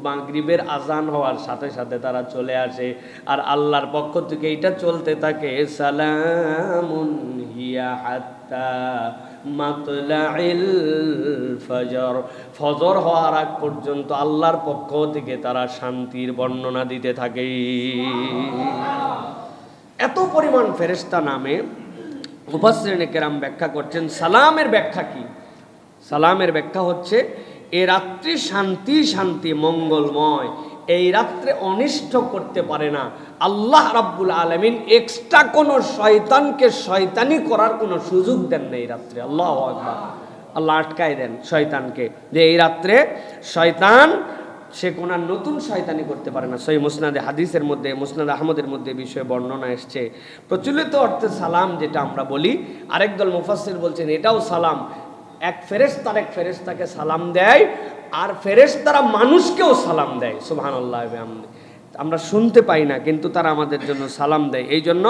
মাগরিবের আজান হওয়ার সাথে সাথে তারা চলে আসে, আর আল্লাহর পক্ষ থেকে এইটা চলতে থাকে সালামুন হিয়া হাত্তা মাতলাইল ফজর, ফজর হওয়ার আগ পর্যন্ত আল্লাহর পক্ষ থেকে তারা শান্তির বর্ণনা দিতে থাকে। এত পরিমাণ ফেরেশতা নামে মুফাসসিরিনে কেরাম ব্যাখ্যা করছেন সালামের ব্যাখ্যা কি? সালামের ব্যাখ্যা হচ্ছে এ রাত্রি শান্তি শান্তি মঙ্গলময়, এই রাত্রে অনিষ্ট করতে পারে না। আল্লাহ রাব্বুল আলামিন এক্সট্রা কোনো শয়তানকে শয়তানি করার কোনো সুযোগ দেন না এই রাত্রে। আল্লাহু আকবার। আল্লাহ আটকায় দেন শয়তানকে, যে এই রাত্রে শয়তান সে কোন নতুন শয়তানি করতে পারে না। সহিহ মুসনাদে হাদিসের মধ্যে, মুসনাদ আহমদের মধ্যে বিষয়ে বর্ণনা এসছে। প্রচলিত অর্থে সালাম যেটা আমরা বলি, আরেক দল মুফাসসির বলছেন এটাও সালাম। এক ফেরেশতা এক ফেরেশতাকে সালাম দেয়, আর ফেরেশতারা মানুষকেও সালাম দেয়। সুবহানাল্লাহ। আমরা শুনতে পাই না, কিন্তু তারা আমাদের জন্য সালাম দেয়। এই জন্য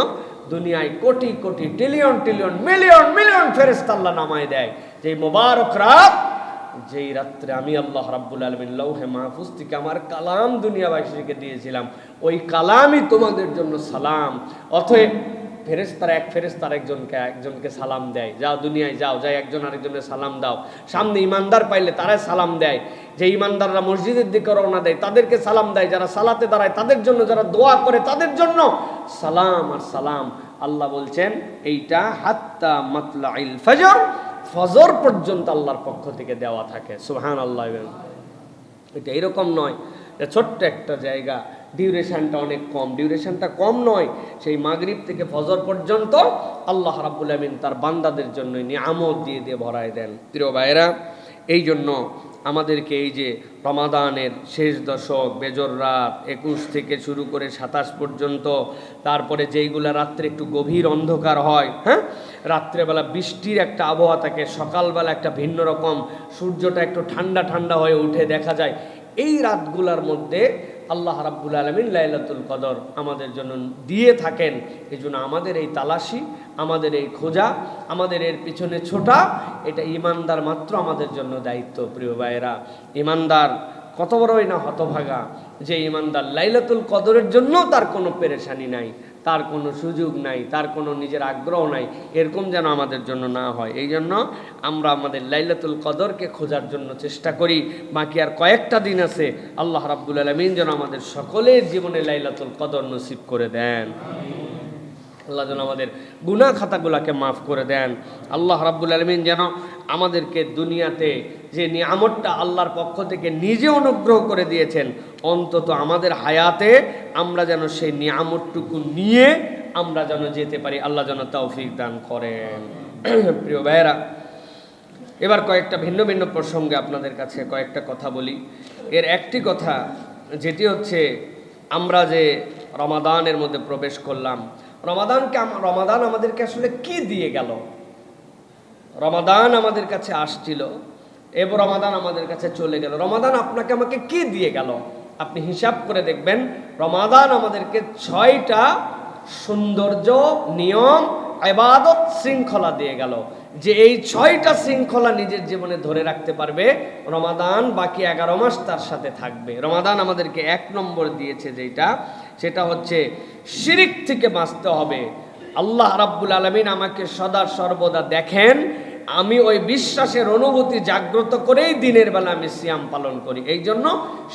দুনিয়ায় crore crore trillion trillion million million ফেরেশতা আল্লাহ নামায় দেয় যে মোবারক রাত, যেই রাত্রে আমি আল্লাহ রাব্বুল আলামিন লৌহে মাহফুজ থেকে আমার কালাম দুনিয়াবাসীকে দিয়েছিলাম, ওই কালামই তোমাদের জন্য সালাম। অতএব ফেরেশতারা এক ফেরেশতার একজনকে সালাম দেয়, যাও দুনিয়ায় যাও, যাই একজন আরেকজনের সালাম দাও। সামনে ইমানদার পাইলে তারাই সালাম দেয়, যে ইমানদাররা মসজিদের দিকে রওনা দেয় তাদেরকে সালাম দেয়, যারা সালাতে দাঁড়ায় তাদের জন্য, যারা দোয়া করে তাদের জন্য সালাম আর সালাম। আল্লাহ বলছেন এইটা হাত্তা মাতলাইল ফজর, ফজর পর্যন্ত আল্লাহর পক্ষ থেকে দেওয়া থাকে। সুবহানাল্লাহ। এটা এরকম নয় ছোট্ট একটা জায়গা, ডিউরেশনটা অনেক কম, ডিউরেশনটা কম নয়, সেই মাগরিব থেকে ফজর পর্যন্ত আল্লাহ রাব্বুল আমিন তার বান্দাদের জন্য নিয়ামত দিয়ে দিয়ে ভরায় দেন। প্রিয় ভাইরা, এই জন্য আমাদেরকে এই যে রমাদানের শেষ দশক, বেজর রাত 21 থেকে শুরু করে 27 পর্যন্ত, তারপরে যেইগুলা রাত্রে একটু গভীর অন্ধকার হয়, হ্যাঁ, রাত্রেবেলা বৃষ্টির একটা আবহাওয়া থাকে, সকালবেলা একটা ভিন্ন রকম, সূর্যটা একটু ঠান্ডা ঠান্ডা হয়ে উঠে দেখা যায়, এই রাতগুলার মধ্যে আল্লাহ রাব্বুল আলামিন লাইলাতুল কদর আমাদের জন্য দিয়ে থাকেন। এই জন্য আমাদের এই তালাশি, আমাদের এই খোঁজা, আমাদের এর পিছনে ছোটা, এটা ইমানদার মাত্র আমাদের জন্য দায়িত্ব। প্রিয় ভাইয়েরা, ইমানদার কত বড়ই না হতভাগা যে ইমানদার লাইলাতুল কদরের জন্য তার কোনো পেরেশানি নাই, তার কোনো সুযোগ নাই, তার কোনো নিজের আগ্রহ নাই। এরকম যেন আমাদের জন্য না হয়। এই জন্য আমরা আমাদের লাইলাতুল কদরকে খোঁজার জন্য চেষ্টা করি। বাকি আর কয়েকটা দিন আছে, আল্লাহ রাব্বুল আলামিন যেন আমাদের সকলের জীবনে লাইলাতুল কদর নসিব করে দেন। আল্লাহ যেন আমাদের গুনাহ খাতাগুলোকে মাফ করে দেন। আল্লাহ রাব্বুল আলামিন যেন আমাদেরকে দুনিয়াতে যে নিয়ামতটা আল্লাহর পক্ষ থেকে নিজে অনুগ্রহ করে দিয়েছেন, অন্তত আমাদের হায়াতে আমরা যেন সেই নিয়ামতটুকু নিয়ে আমরা যেন যেতে পারি। আল্লাহ যেন তৌফিক দান করেন। প্রিয় ভাইয়েরা, এবার কয়েকটা ভিন্ন ভিন্ন প্রসঙ্গে আপনাদের কাছে কয়েকটা কথা বলি। এর একটি কথা যেটি হচ্ছে, আমরা যে রমাদানের মধ্যে প্রবেশ করলাম, রমাদান আমাদেরকে আসলে কি দিয়ে গেল? রমাদান আমাদের কাছে আসছিল এবং রমাদান আমাদের কাছে চলে গেল। রমাদান আপনাকে আমাকে কি দিয়ে গেল? আপনি হিসাব করে দেখবেন, রমাদান আমাদেরকে 6টা সৌন্দর্য, নিয়ম, ইবাদত, শৃঙ্খলা দিয়ে গেল। যে এই 6টা শৃঙ্খলা নিজের জীবনে ধরে রাখতে পারবে, রমাদান বাকি 11 মাস তার সাথে থাকবে। রমাদান আমাদেরকে 1 নম্বর দিয়েছে সেটা হচ্ছে শিরিক থেকে বাঁচতে হবে। আল্লাহ রাব্বুল আলামিন আমাকে সদা সর্বদা দেখেন, আমি ওই বিশ্বাসের অনুভূতি জাগ্রত করেই দিনের বেলা আমি সিয়াম পালন করি। এই জন্য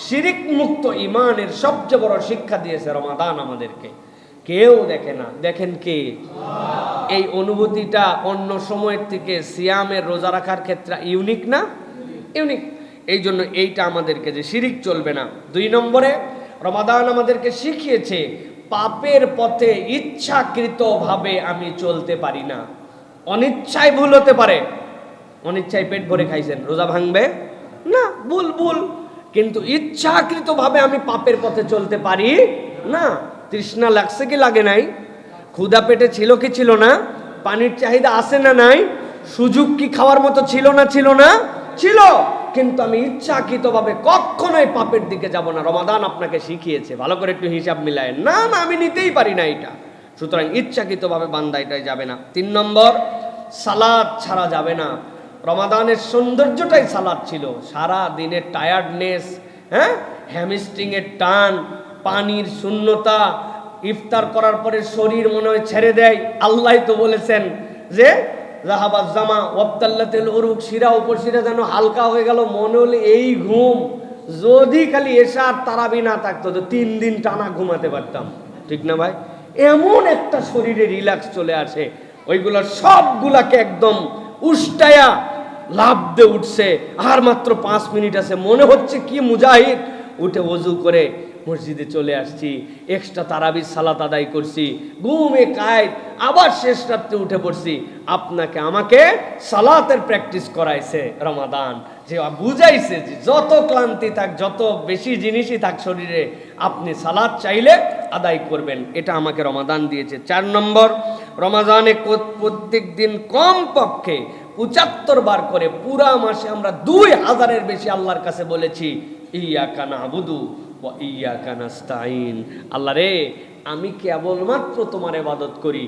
শিরিক মুক্ত ঈমানের সবচেয়ে বড় শিক্ষা দিয়েছে রমাদান আমাদেরকে। কেউ দেখে না, দেখেন কে? এই অনুভূতিটা অন্য সময়ের থেকে সিয়ামের, রোজা রাখার ক্ষেত্রে ইউনিক না? ইউনিক। এই জন্য এইটা আমাদেরকে যে শিরিক চলবে না। 2 নম্বরে রমাদান আমাদেরকে শিখিয়েছে পাপের পথে ইচ্ছাকৃতভাবে আমি চলতে পারি না। অনিচ্ছায় ভুল হতে পারে, অনিচ্ছায় পেট ভরে খাইছেন, রোজা ভাঙবে না, ভুল। কিন্তু ইচ্ছাকৃতভাবে আমি পাপের পথে চলতে পারি না। তৃষ্ণা লাগছে কি লাগে নাই? ক্ষুধা পেটে ছিল কি ছিল না? পানির চাহিদা আছে না নাই? সুযোগ কি খাওয়ার মতো ছিল না ছিল। কিন্তু আমি ইচ্ছাকৃতভাবে কখনোই পাপের দিকে যাব না। রমাদান আপনাকে শিখিয়েছে, ভালো করে একটু হিসাব মিলায়, না আমি নিতেই পারি না এটা। সুতরাং ইচ্ছাকৃতভাবে বান্দা এটাই যাবে না। 3 নম্বর, সালাত ছাড়া যাবে না। রমাদানের সৌন্দর্যটাই সালাত ছিল। সারা দিনের টায়ার্ডনেস, হ্যামস্ট্রিংয়ের টান, পানির শূন্যতা, ইফতার করার পরে শরীর মনে হয় ছেড়ে দেয়। আল্লাহ তো বলেছেন যে জাহাবাজ জামা ওয়াবতাল্লাতিল উরুক, শিরা উপশিরা যেন হালকা হয়ে গেল। মনে হলে এই ঘুম, যদি খালি এশা আর তারাবি না থাকতো তো 3 দিন টানা ঘুমাতে পারতাম, ঠিক না ভাই? এমন একটা শরীরে রিল্যাক্স চলে আসে, ওইগুলো সবগুলাকে একদম উষ্টায়া লাভ দিয়ে উঠছে। আর মাত্র 5 মিনিট আছে, মনে হচ্ছে কি মুজাহিদ। উঠে ওযু করে মসজিদে চলে আসছি, এক্সট্রা তারাবির সালাত আদায় করছি, ঘুমে কায়দ, আবার শেষ রাত্রে উঠে পড়ছি। আপনাকে আমাকে সালাতের প্র্যাকটিস করাইছে রমাদান, যে বুঝাইছে যে যত ক্লান্তি থাক, যত বেশি জিনিসই থাক শরীরে, আপনি সালাত চাইলে আদায় করবেন। এটা আমাকে রমাদান দিয়েছে। 4 নম্বর, রমাদানে প্রত্যেক দিন কমপক্ষে 75 বার করে পুরা মাসে আমরা 2000-এর বেশি আল্লাহর কাছে বলেছি ইয়াকা নাবুদু ওয়া ইয়াকা নাস্তাইন। আল্লাহ রে, আমি কেবলমাত্র তোমার ইবাদত করি,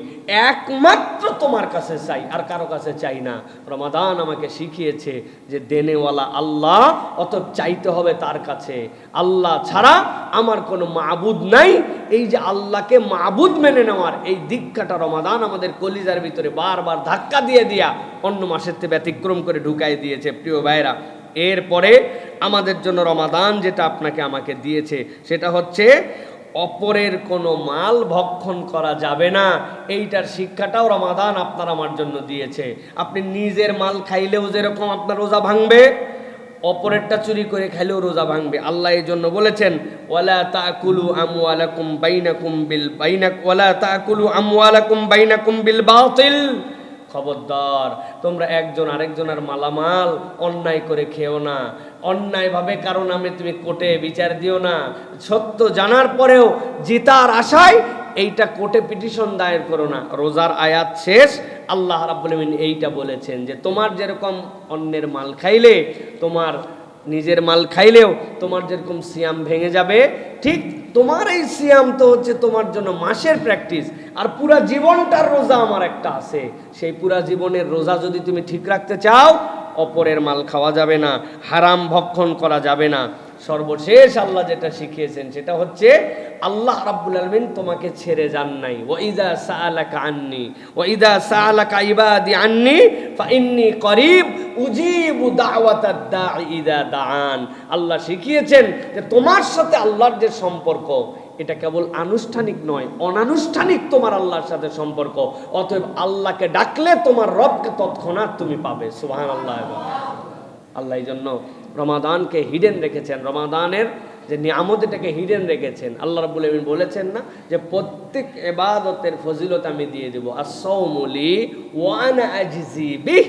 একমাত্র তোমার কাছে চাই, আর কারো কাছে চাই না। রমাদান আমাকে শিখিয়েছে যে দেনেওয়ালা আল্লাহ, অতএব চাইতে হবে তার কাছে। আল্লাহ ছাড়া আমার কোনো মাবুদ নাই। এই যে আল্লাহকে মাবুদ মেনে নেওয়ার এই দীক্ষাটা রমাদান আমাদের কলিজার ভিতরে বারবার ধাক্কা দিয়া অন্য মাসের থেকে ব্যতিক্রম করে ঢুকাই দিয়েছে। প্রিয় ভাইরা, এরপরে আমাদের জন্য রমাদান যেটা আপনাকে আমাকে দিয়েছে সেটা হচ্ছে অপরের কোনো মাল ভক্ষণ করা যাবে না। এইটার শিক্ষাটাও রমাদান আপনার আমার জন্য দিয়েছে। আপনি নিজের মাল খাইলেও যেরকম আপনার রোজা ভাঙবে, অপরেরটা চুরি করে খাইলেও রোজা ভাঙবে। আল্লাহ এই জন্য বলেছেন ওয়ালা তাকুলু আমওয়ালাকুম বাইনাকুম বিল বাতিল। খবরদার, তোমরা একজন আরেকজনের মালামাল অন্যায় করে খেও না, অন্যায়ভাবে কারো নামে তুমি কোর্টে বিচার দিও না। সত্য জানার পরেও জিতার আশায় এইটা কোর্টে পিটিশন দায়ের করো না। রোজার আয়াত শেষ, আল্লাহ রাব্বুল আলামিন এইটা বলেছেন যে তোমার যেরকম অন্যের মাল খাইলে, তোমার নিজের মাল খাইলেও তোমার যেরকম সিয়াম ভেঙে যাবে, ঠিক তোমার এই সিয়াম তো হচ্ছে তোমার জন্য মাসের প্র্যাকটিস, আর পুরা জীবনটার রোজা আমার একটা আছে। সেই পুরা জীবনের রোজা যদি তুমি ঠিক রাখতে চাও, অপরের মাল খাওয়া যাবে না, হারাম ভক্ষণ করা যাবে না। সর্বশেষ আল্লাহ যেটা শিখিয়েছেন সেটা হচ্ছে আল্লাহ রাব্বুল আলামিন তোমাকে ছেড়ে যান নাই। ওয়াইদা সাআলাকা আন্নি ওয়াইদা সাআলাকা ইবাদি আন্নি ফাইন্নী করিব উজিবু দাওয়াতাদ দাঈ ইযা দাআন। আল্লাহ শিখিয়েছেন যে তোমার সাথে আল্লাহর যে সম্পর্ক এটা কেবল আনুষ্ঠানিক নয়, অনানুষ্ঠানিক তোমার আল্লাহর সাথে সম্পর্ক। অতএব আল্লাহকে ডাকলে তোমার রবকে তৎক্ষণাৎ তুমি পাবে। সুবহানাল্লাহ। আল্লাহ এই জন্য রমাদানকে হিডেন রেখেছেন, রমাদানের যে নিয়ামত এটাকে হিডেন রেখেছেন। আল্লাহ রাব্বুল আলামিন বলেছেন না যে প্রত্যেক ইবাদতের ফজিলত আমি দিয়ে দেব, আস-সাওমু লি ওয়া আনা আজজি বিহ।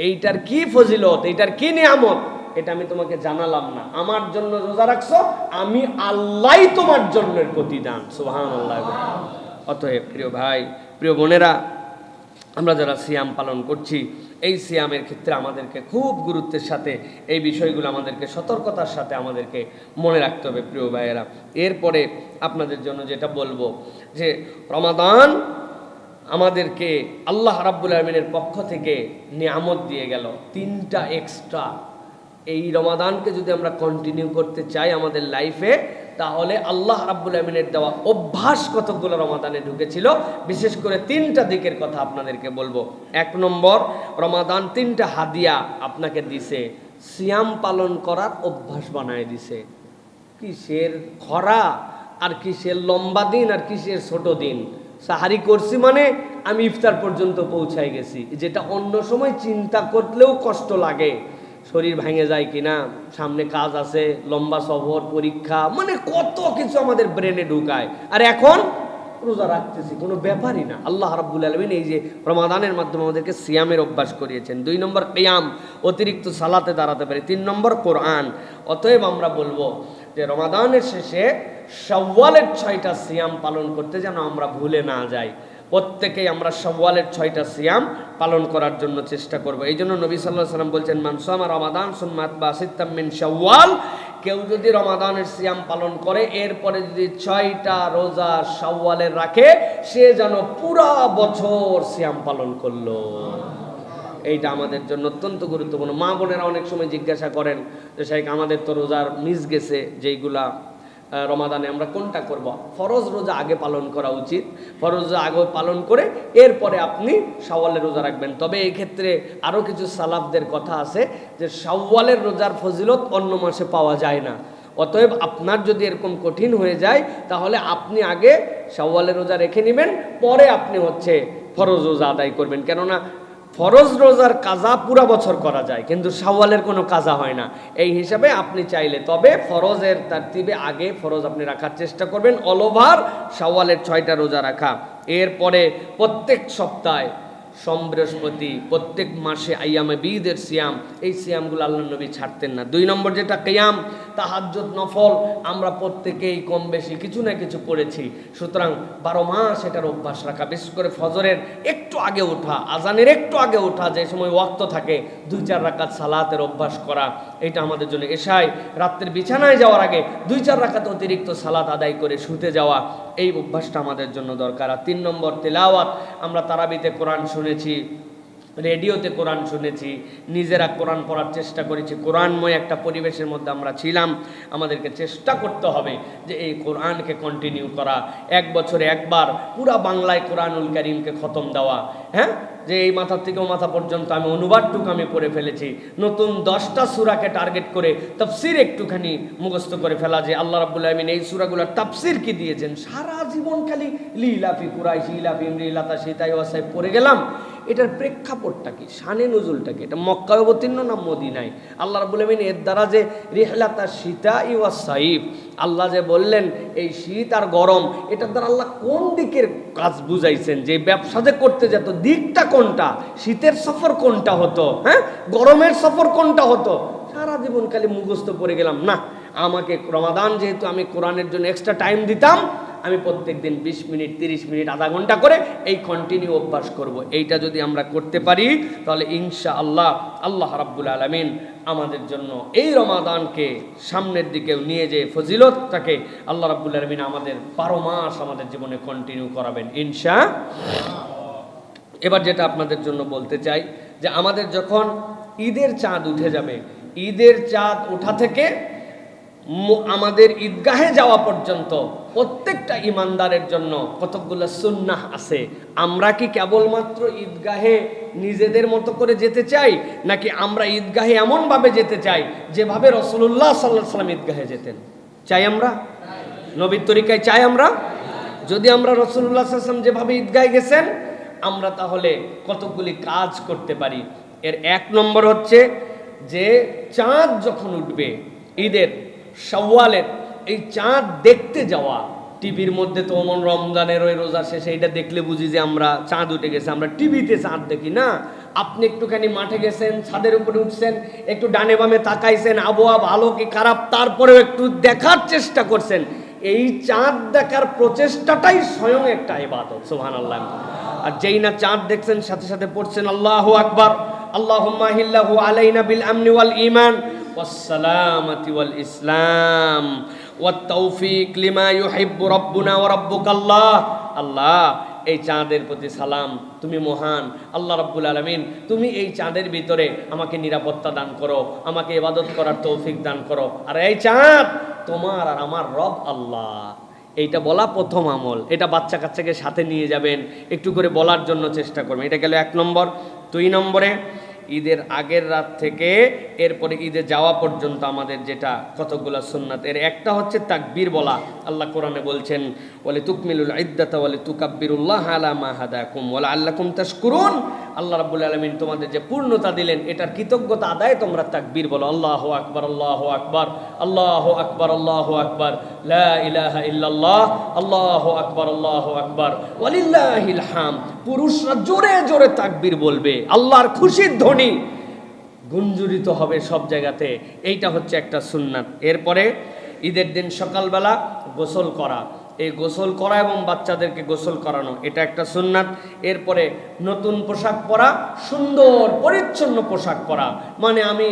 এইটার কি ফজিলত, এইটার কি নিয়ামত এটা আমি তোমাকে জানালাম না। আমার জন্য রোজা রাখছো, আমি আল্লাহই তোমার জন্য প্রতিদান। সুবহানাল্লাহ। অতএব প্রিয় ভাই, প্রিয় বোনেরা, আমরা যারা সিয়াম পালন করছি এই সিয়ামের ক্ষেত্রে আমাদেরকে খুব গুরুত্বের সাথে এই বিষয়গুলো আমাদেরকে সতর্কতার সাথে আমাদেরকে মনে রাখতে হবে প্রিয় ভাইয়েরা। এরপরে আপনাদের জন্য যেটা বলবো যে রমাদান আমাদেরকে আল্লাহ রাব্বুল আলামিনের পক্ষ থেকে নিয়ামত দিয়ে গেল 3টা এক্সট্রা। এই রমাদানকে যদি আমরা কন্টিনিউ করতে চাই আমাদের লাইফে, তাহলে আল্লাহ রাব্বুল আলামিনের দেওয়া অভ্যাস কতগুলো রমাদানে ঢুকেছিল, বিশেষ করে 3টা দিকের কথা আপনাদেরকে বলবো। 1 নম্বর, রমাদান 3টা হাদিয়া আপনাকে দিছে, সিয়াম পালন করার অভ্যাস বানায় দিছে। কিসের খরা আর কিসের লম্বা দিন আর কিসের ছোট দিন। সাহারি করছি মানে আমি ইফতার পর্যন্ত পৌঁছায় গেছি, যেটা অন্য সময় চিন্তা করলেও কষ্ট লাগে। শরীর ভেঙে যায় কিনা, সামনে কাজ আছে, লম্বা সফর, পরীক্ষা, মানে কত কিছু আমাদের ব্রেনে ঢুকায়। আর এখন রোজা রাখতেছি, কোনো ব্যাপারই না। আল্লাহ রাব্বুল আলামিন এই যে রমাদানের মাধ্যমে আমাদেরকে সিয়ামের অভ্যাস করিয়েছেন। 2 নম্বর কিয়াম, অতিরিক্ত সালাতে দাঁড়াতে পারি। 3 নম্বর কোরআন। অতএব আমরা বলবো যে রমাদানের শেষে শাওয়ালের 6টা সিয়াম পালন করতে যেন আমরা ভুলে না যাই। প্রত্যেকেই আমরা শাওয়ালের 6টা সিয়াম পালন করার জন্য চেষ্টা করব। এই জন্য নবী সাল্লাল্লাহু আলাইহি ওয়াসাল্লাম বলছেন, মান সামা রমাদান সুম্মা আতবা সিত্তাম মিন শাওয়াল। কেউ যদি রমাদানের সিয়াম পালন করে এরপরে যদি 6টা রোজা শাওয়ালের রাখে, সে যেন পুরা বছর সিয়াম পালন করলো। এইটা আমাদের জন্য অত্যন্ত গুরুত্বপূর্ণ। মা বোনেরা অনেক সময় জিজ্ঞাসা করেন যে শাইখ আমাদের তো রোজার মিস গেছে, যেইগুলা রমাদানে আমরা কোনটা করব? ফরজ রোজা আগে পালন করা উচিত। ফরজ রোজা আগে পালন করে এরপরে আপনি শাওয়ালের রোজা রাখবেন। তবে এই ক্ষেত্রে আরও কিছু সালাফদের কথা আছে যে শাওয়ালের রোজার ফজিলত অন্য মাসে পাওয়া যায় না। অতএব আপনার যদি এরকম কঠিন হয়ে যায় তাহলে আপনি আগে শাওয়ালের রোজা রেখে নেবেন, পরে আপনি ফরজ রোজা আদায় করবেন। কেননা ফরজ রোজার কাজা পুরা বছর করা যায়, কিন্তু শাওয়ালের কোনো কাজা হয় না। এই হিসাবে আপনি চাইলে তবে ফরজের তারতিবে আগে ফরজ আপনি রাখার চেষ্টা করবেন, অল ওভার শাওয়ালের 6টা রোজা রাখা। এরপরে প্রত্যেক সপ্তাহে সোম বৃহস্পতি, প্রত্যেক মাসে আইয়ামে বিদের সিয়াম, এই সিয়ামগুলো আল্লাহর নবী ছাড়তেন না। 2 নম্বর যেটা কিয়াম, তাহাজ্জুদ নফল, আমরা প্রত্যেকেই কম বেশি কিছু না কিছু পড়েছি। সুতরাং 12 মাস এটার অভ্যাস রাখা, বিশেষ করে ফজরের একটু আগে ওঠা, আজানের একটু আগে ওঠা, যে সময় ওয়াক্ত থাকে 2-4 রাকাত সালাতের অভ্যাস করা, এটা আমাদের জন্য। এশায় রাত্রের বিছানায় যাওয়ার আগে 2-4 রাকাত অতিরিক্ত সালাত আদায় করে শুতে যাওয়া, এই অভ্যাসটা আমাদের জন্য দরকার। আর 3 নম্বর তেলাওয়াত, আমরা তারাবিতে কোরআন শুনেছি, রেডিওতে কোরআন শুনেছি, নিজেরা কোরআন পড়ার চেষ্টা করেছি, কোরআনময় একটা পরিবেশের মধ্যে আমরা ছিলাম। আমাদেরকে চেষ্টা করতে হবে যে এই কোরআনকে কন্টিনিউ করা, 1 বছরে একবার পুরা বাংলায় কোরআনুল কারীমকে খতম দেওয়া। হ্যাঁ, যে এই মাথা থেকে ও মাথা পর্যন্ত আমি অনুবাদটুকু আমি পড়ে ফেলেছি। নতুন 10টা সূরাকে টার্গেট করে তাফসীর একটুখানি মুখস্থ করে ফেলা, যে আল্লাহ রাব্বুল আলামিন এই সূরাগুলোর তাফসীর কি দিয়েছেন। সারা জীবন খালি লিলাফি কুরাইশ, লিলাফি ইমরিলাতা শীতাই ওয়াসাই পড়ে গেলাম। এটার প্রেক্ষাপটটা কি, শানে নুজুলটা কি? এটা মক্কায় অবতীর্ণ না মদিনায়? আল্লাহ রাব্বুল আলামিন এর দ্বারা যে রিহলাতা শীতাই ওয়াসাইফ, আল্লাহ যে বললেন এই শীত আর গরম, এটার দ্বারা আল্লাহ কোন দিকের কাজ বুঝাইছেন? যে ব্যবসা যে করতে যেত দিকটা কোনটা, শীতের সফর কোনটা হতো, হ্যাঁ গরমের সফর কোনটা হতো? সারা জীবন খালি মুখস্থ পড়ে গেলাম না। আমাকে রমাদান যেহেতু আমি কোরআনের জন্য এক্সট্রা টাইম দিতাম, আমি প্রত্যেক দিন 20 মিনিট 30 মিনিট আধা ঘন্টা করে এই কন্টিনিউ অভ্যাস করব। এইটা যদি আমরা করতে পারি তাহলে ইনশাআল্লাহ আল্লাহ রাব্বুল আলামিন আমাদের জন্য এই রমাদানকে সামনের দিকে নিয়ে যে ফজিলতটাকে আল্লাহ রাব্বুল আলামিন আমাদের 12 মাস আমাদের জীবনে কন্টিনিউ করাবেন ইনশাআল্লাহ। এবার যেটা আপনাদের জন্য বলতে চাই যে আমাদের যখন ঈদের চাঁদ উঠে যাবে, ঈদের চাঁদ ওঠা থেকে আমাদের ঈদগাহে যাওয়া পর্যন্ত প্রত্যেকটা ইমানদারের জন্য কতকগুলো সুন্নাহ আছে। আমরা কি কেবলমাত্র ঈদগাহে নিজেদের মতো করে যেতে চাই, নাকি আমরা ঈদগাহে এমনভাবে যেতে চাই যেভাবে রাসূলুল্লাহ সাল্লাল্লাহু আলাইহি ওয়াসাল্লাম ঈদগাহে যেতেন? চাই আমরা? নবীর তরিকায় চাই আমরা? যদি আমরা রাসূলুল্লাহ সাল্লাল্লাহু আলাইহি ওয়াসাল্লাম যেভাবে ঈদগাহে গেছেন, আমরা তাহলে কতকগুলি কাজ করতে পারি। এর এক নম্বর হচ্ছে যে চাঁদ যখন উঠবে ঈদের শাওয়ালের, এই চাঁদ দেখতে যাওয়া। টিভির মধ্যে তো অমন রমজানের ওই রোজা শেষে এটা দেখলে বুঝি যে আমরা চাঁদ উঠে গেছে, আমরা টিভিতে চাঁদ দেখি না। আপনি একটুখানি মাঠে গেছেন, ছাদের উপরে উঠছেন, একটু ডানে বামে তাকাইছেন, আবহাওয়া ভালো কি খারাপ, তারপরেও একটু দেখার চেষ্টা করছেন। এই চাঁদ দেখার প্রচেষ্টাটাই স্বয়ং একটা ইবাদত। সুবহানাল্লাহ। আর যেই না চাঁদ দেখছেন সাথে সাথে পড়ছেন আল্লাহু আকবার, আল্লাহুম্মা হিল্লাহু আলাইনা বিল আমনি ওয়াল ঈমান ওয়াস সালামাতি ওয়াল ইসলাম ওয়াত তাওফিক লিমা ইউহিব্বু রাব্বুনা ওয়া রাব্বুকাল্লাহ। আল্লাহ, এই চাঁদের প্রতি সালাম, তুমি মহান আল্লাহ রাব্বুল আলামিন, তুমি এই চাঁদের ভিতরে আমাকে নিরাপত্তা দান করো, আমাকে ইবাদত করার তৌফিক দান করো। আর এই চাঁদ তোমার আর আমার রব আল্লাহ। এইটা বলা প্রথম আমল। এটা বাচ্চা কাচ্চাকে সাথে নিয়ে যাবেন, একটু করে বলার জন্য চেষ্টা করবেন। এটা গেল এক নম্বর। দুই নম্বরে, ঈদের আগের রাত থেকে এরপরে ঈদে যাওয়া পর্যন্ত আমাদের যেটা কতগুলো সুন্নাত, এর একটা হচ্ছে তাকবীর বলা। আল্লাহ কোরআনে বলছেন, ওয়ালি তুকমিলুল ইদ্দাতা ওয়ালি তুকাব্বিরুল্লাহ আলা মা হাদাকুম ওয়া লাআল্লাকুম তাশকুরুন। আল্লাহ রাব্বুল আলামিন তোমাদের যে পূর্ণতা দিলেন, এটার কৃতজ্ঞতা আদায় তোমরা তাকবীর বলো। আল্লাহু আকবার, আল্লাহু আকবার, আল্লাহু আকবার, আল্লাহু আকবার, লা ইলাহা ইল্লাল্লাহ, আল্লাহু আকবার, আল্লাহু আকবার, ওয়ালিল্লাহিল হামদ। পুরুষরা জোরে জোরে তাকবীর বলবে, আল্লাহর খুশির ধ্বনি গুঞ্জরিত হবে সব জায়গাতে। এইটা হচ্ছে একটা সুন্নাত। এরপরে ঈদের দিন সকালবেলা গোসল করা, এই গোসল করা এবং বাচ্চাদেরকে গোসল করানো, এটা একটা সুন্নাত। এরপরে নতুন পোশাক পরা, সুন্দর পরিচ্ছন্ন পোশাক পরা। মানে আমি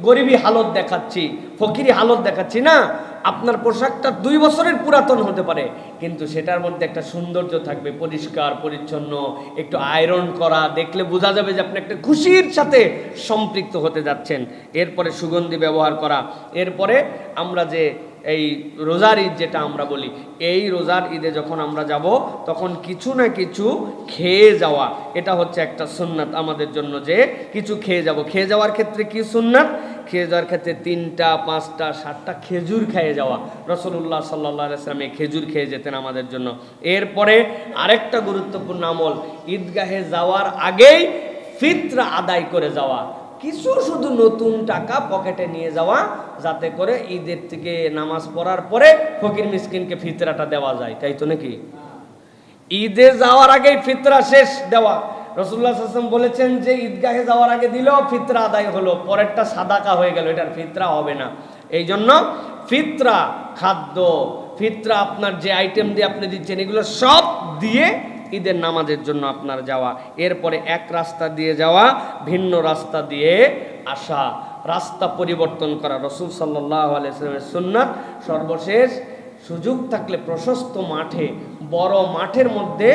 গরিবী হালত দেখাচ্ছি, ফকিরি হালত দেখাচ্ছি না। আপনার পোশাকটা 2 বছরের পুরাতন হতে পারে, কিন্তু সেটার মধ্যে একটা সৌন্দর্য থাকবে, পরিষ্কার পরিচ্ছন্ন, একটু আয়রন করা, দেখলে বোঝা যাবে যে আপনি একটা খুশির সাথে সম্পৃক্ত হতে যাচ্ছেন। এরপরে সুগন্ধি ব্যবহার করা। এরপরে আমরা যে এই রোজার ঈদ যেটা আমরা বলি, এই রোজার ঈদে যখন আমরা যাব তখন কিছু না কিছু খেয়ে যাওয়া, এটা হচ্ছে একটা সুন্নাত আমাদের জন্য, যে কিছু খেয়ে যাব। খেয়ে যাওয়ার ক্ষেত্রে কি সুন্নাত? খেয়ে যাওয়ার ক্ষেত্রে 3টা 5টা 7টা খেজুর খেয়ে যাওয়া। রাসূলুল্লাহ সাল্লাল্লাহু আলাইহি ওয়াসাল্লাম খেজুর খেয়ে যেতেন আমাদের জন্য। এরপরে আরেকটা গুরুত্বপূর্ণ আমল, ঈদগাহে যাওয়ার আগেই ফিতরা আদায় করে যাওয়া। কিছু শুধু নতুন টাকা পকেটে নিয়ে যাওয়া, যাতে করে ঈদের থেকে নামাজ পড়ার পরে ফকির মিসকিনকে ফিতরাটা দেওয়া যায়, তাই তো নাকি? ঈদে যাওয়ার আগেই ফিতরা শেষ দেওয়া। রাসূলুল্লাহ সাল্লাল্লাহু আলাইহি ওয়াসাল্লাম বলেছেন যে ঈদগাহে যাওয়ার আগে দিলেও ফিতরা আদায় হলো, পরেরটা সাদাকা হয়ে গেল, এটার ফিতরা হবে না। এই জন্য ফিতরা, খাদ্য, ফিতরা আপনার যে আইটেম দিয়ে আপনি দিচ্ছেন, এগুলো সব দিয়ে ঈদের নামাজের জন্য আপনার যাওয়া। এরপরে এক রাস্তা দিয়ে যাওয়া, ভিন্ন রাস্তা দিয়ে আসা, রাস্তা পরিবর্তন করা রাসূল সাল্লাল্লাহু আলাইহি ওয়াসাল্লামের সুন্নাত। সর্বশেষ সুযোগ থাকলে প্রশস্ত মাঠে, বড় মাঠের মধ্যে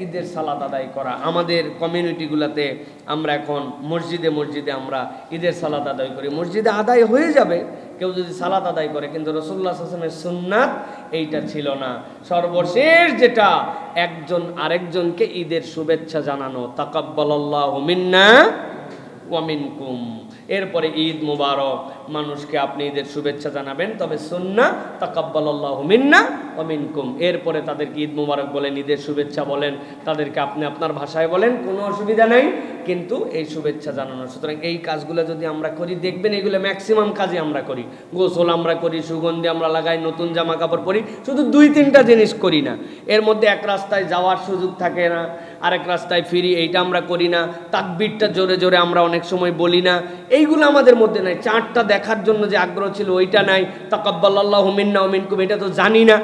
ঈদের সালাত আদায় করা। আমাদের কমিউনিটিগুলোতে আমরা এখন মসজিদে মসজিদে আমরা ঈদের সালাত আদায় করি। মসজিদে আদায় হয়ে যাবে কেউ যদি সালাত আদায় করে, কিন্তু রাসূলুল্লাহ সাল্লাল্লাহু আলাইহি ওয়াসাল্লামের সুন্নাত এইটা ছিল না। সর্বশেষ যেটা, একজন আরেকজনকে ঈদের শুভেচ্ছা জানানো, তাকাব্বালাল্লাহু মিন্না ওয়া মিনকুম। এরপরে ঈদ মুবারক, মানুষকে আপনি ঈদের শুভেচ্ছা জানাবেন, তবে সুন্নাহ তাকাব্বালাল্লাহু মিন্না ওয়া মিনকুম। এরপরে তাদেরকে ঈদ মুবারক বলেন, ঈদের শুভেচ্ছা বলেন, তাদেরকে আপনি আপনার ভাষায় বলেন, কোনো অসুবিধা নেই, কিন্তু এই শুভেচ্ছা জানানো। সুতরাং এই কাজগুলো যদি আমরা করি, দেখবেন এগুলো ম্যাক্সিমাম কাজই আমরা করি। গোসল আমরা করি, সুগন্ধি আমরা লাগাই, নতুন জামা কাপড় পরি, শুধু 2-3টা জিনিস করি না। এর মধ্যে এক রাস্তায় যাওয়ার সুযোগ থাকে না, আরেক রাস্তায় ফিরি, এইটা আমরা করি না। তাকবীরটা জোরে জোরে আমরা অনেক সময় বলি না, এইগুলো আমাদের মধ্যে নাই। চাঁদটা দেখার জন্য যে আগ্রহ ছিল ওইটা নাই। তাকাব্বালাল্লাহু মিন্না ওয়া মিনকুম এটা তো জানি না।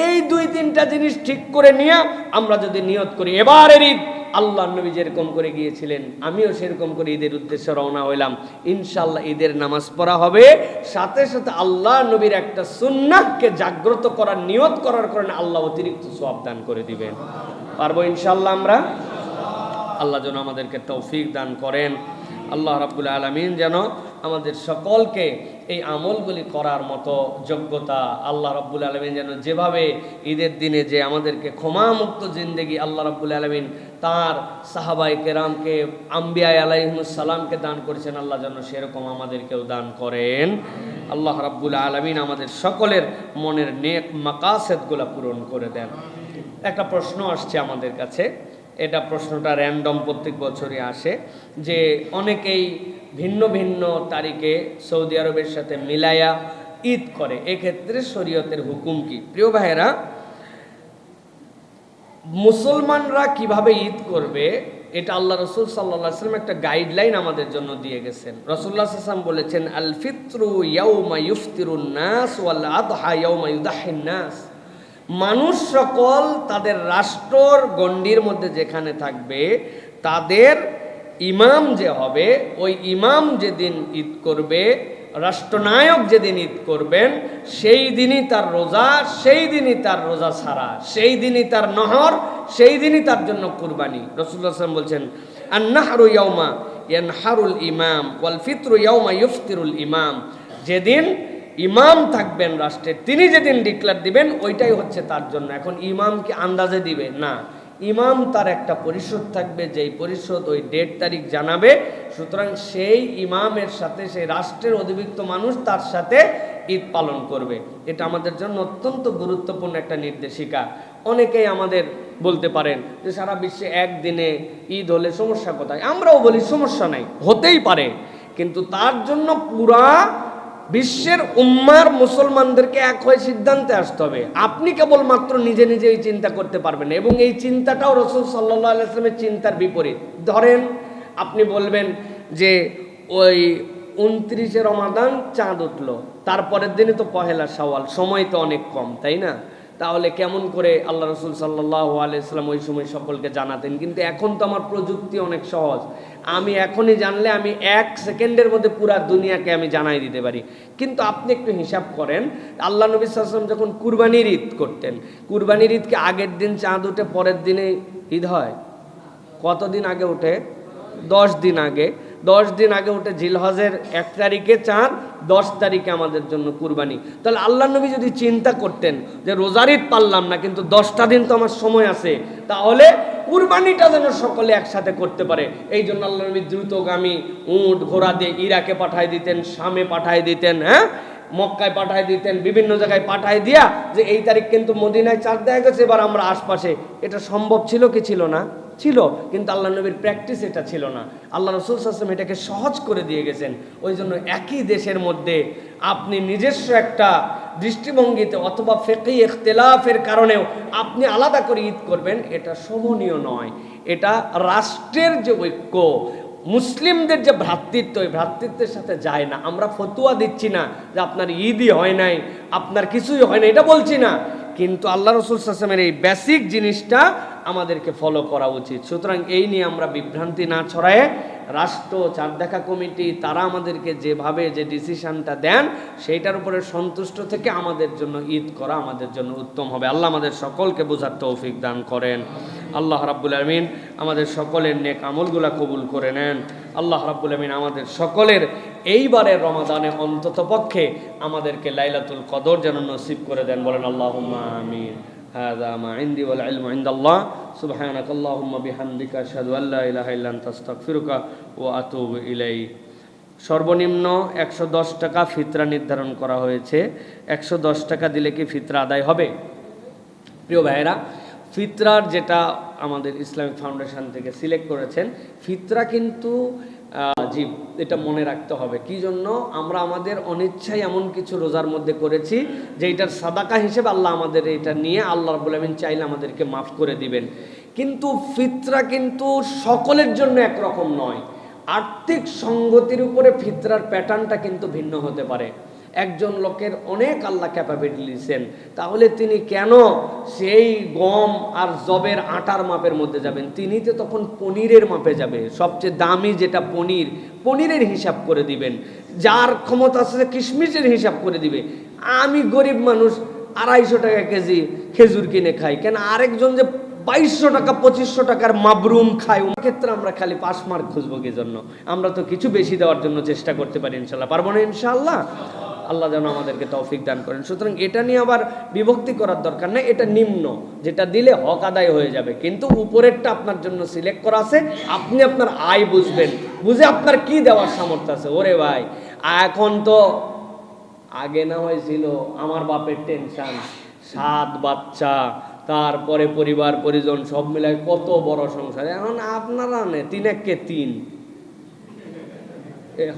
এই 2-3টা জিনিস ঠিক করে নিয়ে আমরা যদি নিয়ত করি, এবারের ঈদ আল্লাহ নবী যেরকম করে গিয়েছিলেন, আমিও সেরকম করে ঈদের উদ্দেশ্যে রওনা হইলাম, ইনশাআল্লাহ ঈদের নামাজ পড়া হবে। সাথে সাথে আল্লাহ নবীর একটা সুন্নাহকে জাগ্রত করার নিয়ত করার কারণে আল্লাহ অতিরিক্ত সওয়াব দান করে দিবেন। পারবো ইনশাআল্লাহ আমরা? আল্লাহ যেন আমাদেরকে তৌফিক দান করেন। আল্লাহ রাব্বুল আলামিন যেন আমাদের সকলকে এই আমলগুলি করার মতো যোগ্যতা আল্লাহ রাব্বুল আলামিন যেন যেভাবে ঈদের দিনে যে আমাদেরকে ক্ষমামুক্ত জিন্দেগি আল্লাহ রাব্বুল আলামিন তার সাহাবায়ে কেরামকে আম্বিয়া আলাইহিমুস সালামকে দান করেছেন, আল্লাহ যেন সেরকম আমাদেরকেও দান করেন। আল্লাহ রাব্বুল আলামিন আমাদের সকলের মনের নেক মাকাসেদগুলো পূরণ করে দেন। একটা প্রশ্ন আসছে আমাদের কাছে, এটা প্রশ্নটা র্যান্ডম প্রত্যেক বছরই আসে, যে অনেকেই ভিন্ন ভিন্ন তারিখে সৌদি আরবের সাথে মিলায়া ঈদ করে, এক্ষেত্রে শরীয়তের হুকুম কি? প্রিয় ভাইয়েরা, মুসলমানরা কিভাবে ঈদ করবে এটা আল্লাহ রসুল সাল্লাল্লাহু আলাইহি ওয়াসাল্লাম একটা গাইডলাইন আমাদের জন্য দিয়ে গেছেন। রাসূলুল্লাহ সাল্লাল্লাহু আলাইহি ওয়াসাল্লাম বলেছেন, আল ফিত্রু ইয়াউমা ইফতিরুন নাস ওয়াল আদহা ইয়াউমা ইউদাহিন নাস। মানুষ সকল তাদের রাষ্ট্রর গণ্ডির মধ্যে যেখানে থাকবে, তাদের ইমাম যে হবে, ওই ইমাম যেদিন ঈদ করবে, রাষ্ট্রনায়ক যেদিন ঈদ করবেন, সেই দিনই তার রোজা, সেই দিনই তার রোজা ছাড়া, সেই দিনই তার নহর, সেই দিনই তার জন্য কুরবানি। রাসূলুল্লাহ সাল্লাল্লাহু আলাইহি ওয়াসাল্লাম বলছেন, আন-নাহরু ইয়াউমা ইয়ানহারুল ইমাম ওয়াল ফিত্রু ইয়াউমা ইফতিরুল ইমাম। যেদিন ইমাম থাকবেন রাষ্ট্রের, তিনি যেদিন ডিক্লার দিবেন, ওইটাই হচ্ছে তার জন্য। এখন ইমাম কি আন্দাজে দিবে না, ইমাম তার একটা পরিষদ থাকবে, যেই পরিষদ ওই ডেট তারিখ জানাবে। সুতরাং সেই ইমামের সাথে, সেই রাষ্ট্রের অধিভুক্ত মানুষ তার সাথে ঈদ পালন করবে। এটা আমাদের জন্য অত্যন্ত গুরুত্বপূর্ণ একটা নির্দেশিকা। অনেকেই আমাদের বলতে পারেন যে সারা বিশ্বে একদিনে ঈদ হলে সমস্যা কোথায়? আমরাও বলি সমস্যা নাই, হতেই পারে, কিন্তু তার জন্য পুরা বিশ্বের উম্মার মুসলমানদেরকে এক হয়ে সিদ্ধান্তে আসতে হবে। আপনি কেবলমাত্র নিজে নিজে এই চিন্তা করতে পারবেন না, এবং এই চিন্তাটাও রাসূল সাল্লাল্লাহু আলাইহি ওয়াসাল্লামের চিন্তার বিপরীত। ধরেন আপনি বলবেন যে ওই 29 রমাদান চাঁদ উঠলো, তারপরের দিনই তো পহেলা শাওয়াল, সময় তো অনেক কম, তাই না? তাহলে কেমন করে আল্লাহ রসুল সাল্লাল্লাহু আলাইহি ওয়াসাল্লাম ওই সময় সকলকে জানাতেন? কিন্তু এখন তো আমার প্রযুক্তি অনেক সহজ, আমি এখনই জানলে আমি 1 সেকেন্ডের মধ্যে পুরা দুনিয়াকে আমি জানাই দিতে পারি। কিন্তু আপনি একটু হিসাব করেন, আল্লাহ নবী সাল্লাল্লাহু আলাইহি ওয়াসাল্লাম যখন কুরবানির ঈদ করতেন, কুরবানির ঈদকে আগের দিন চাঁদ উঠে পরের দিনে ঈদ হয়? কতদিন আগে উঠে? 10 দিন আগে। 10 দিন আগে উঠে জিলহজের 1 তারিখে চাঁদ, 10 তারিখে আমাদের জন্য কুরবানি। তাহলে আল্লাহ নবী যদি চিন্তা করতেন যে রোজার ঈদ পারলাম না, কিন্তু 10টা দিন তো আমার সময় আছে, তাহলে কুরবানিটা যেন সকলে একসাথে করতে পারে, এই জন্য আল্লাহ নবী দ্রুতগামী উট ঘোড়া দিয়ে ইরাকে পাঠায় দিতেন, শামে পাঠায় দিতেন, মক্কায় পাঠায় দিতেন, বিভিন্ন জায়গায় পাঠায় দিয়া যে এই তারিখ কিন্তু মদিনায় চাঁদ দেখা গেছে, এবার আমরা আশপাশে। এটা সম্ভব ছিল কি ছিল না? ছিল, কিন্তু আল্লাহ নবীর প্র্যাকটিস এটা ছিল না। আল্লাহ রসুল সাল্লাল্লাহু আলাইহি ওয়াসাল্লাম এটাকে সহজ করে দিয়ে গেছেন। ওই জন্য একই দেশের মধ্যে আপনি নিজস্ব একটা দৃষ্টিভঙ্গিতে অথবা ফিকহি ইখতিলাফের কারণেও আপনি আলাদা করে ঈদ করবেন, এটা শোভনীয় নয়। এটা রাষ্ট্রের যে ঐক্য, মুসলিমদের যে ভ্রাতৃত্ব, এই ভ্রাতৃত্বের সাথে যায় না। আমরা ফতুয়া দিচ্ছি না যে আপনার ঈদই হয় নাই, আপনার কিছুই হয় না, এটা বলছি না, কিন্তু আল্লাহ রসুল সাল্লাল্লাহু আলাইহি ওয়াসাল্লামের এই বেসিক জিনিসটা আমাদেরকে ফলো করা উচিত। সুতরাং এই নিয়ে আমরা বিভ্রান্তি না ছড়ায়, রাষ্ট্র, চাঁদ দেখা কমিটি তারা আমাদেরকে যেভাবে যে ডিসিশনটা দেন, সেইটার উপরে সন্তুষ্ট থেকে আমাদের জন্য ঈদ করা আমাদের জন্য উত্তম হবে। আল্লাহ আমাদের সকলকে বোঝার তৌফিক দান করেন। আল্লাহ রাব্বুল আমিন আমাদের সকলের নেক আমলগুলা কবুল করে নেন। আল্লাহ রাব্বুল আমিন আমাদের সকলের এইবারের রমাদানে অন্তত পক্ষে আমাদেরকে লাইলাতুল কদর যেন নসিব করে দেন, বলেন আল্লাহুম্মা আমিন। هذا ما عندي والعلم عند الله سبحانك اللهم بحمدك أشهد أن لا إله إلا أنت أستغفرك وأتوب إليك। সর্বনিম্ন 110 টাকা ফিতরা নির্ধারণ করা হয়েছে। 110 টাকা দিলে কি ফিতরা আদায় হবে? প্রিয় ভাইয়েরা, ফিতরার যেটা আমাদের ইসলামিক ফাউন্ডেশন থেকে সিলেক্ট করেছেন, ফিতরা কিন্তু জি, এটা মনে রাখতে হবে। কি জন্য? আমরা আমাদের অনিচ্ছায় এমন কিছু রোজার মধ্যে করেছি যেটার সাদাকা হিসেবে আল্লাহ আমাদের এটা নিয়ে আল্লাহ রাব্বুল আমিন চাইলে আমাদেরকে মাফ করে দিবেন। কিন্তু ফিতরা কিন্তু সকলের জন্য একরকম নয়। আর্থিক সঙ্গতির উপরে ফিতরার প্যাটার্নটা কিন্তু ভিন্ন হতে পারে। একজন লোকের অনেক আল্লাহ ক্যাপাবিলিটি দিয়েছেন, তাহলে তিনি কেন সেই গম আর জবের আটার মাপের মধ্যে যাবেন? তিনি তো তখন পনিরের মাপে যাবে, সবচেয়ে দামি যেটা পনির, পনিরের হিসাব করে দিবেন। যার ক্ষমতা আছে কিশমিশের হিসাব করে দিবে। আমি গরিব মানুষ, 250 টাকা কেজি খেজুর কিনে খাই, কেন আরেকজন যে 2200 টাকা 2500 টাকার মাবরুম খায়, ওই ক্ষেত্রে আমরা খালি পাস মার্ক খুঁজবো কি জন্য? আমরা তো কিছু বেশি দেওয়ার জন্য চেষ্টা করতে পারি, ইনশাল্লাহ পারবো না ইনশাআল্লাহ? আল্লাহ যেন আমাদেরকে তৌফিক দান করেন। সুতরাং এটা নিয়ে আবার বিভক্তি করার দরকার নেই, এটা নিম্ন, যেটা দিলে হক আদায় হয়ে যাবে, কিন্তু উপরেরটা আপনার জন্য সিলেক্ট করা আছে, আপনি আপনার আয় বুঝবেন, বুঝে আপনার কি দেওয়ার সামর্থ্য আছে। ওরে ভাই, এখন তো আগে না হয়েছিল আমার বাপের টেনশন, 7 বাচ্চা, তারপরে পরিবার পরিজন সব মিলায় কত বড় সংসার। এখন আপনারা নেই 3 একে 3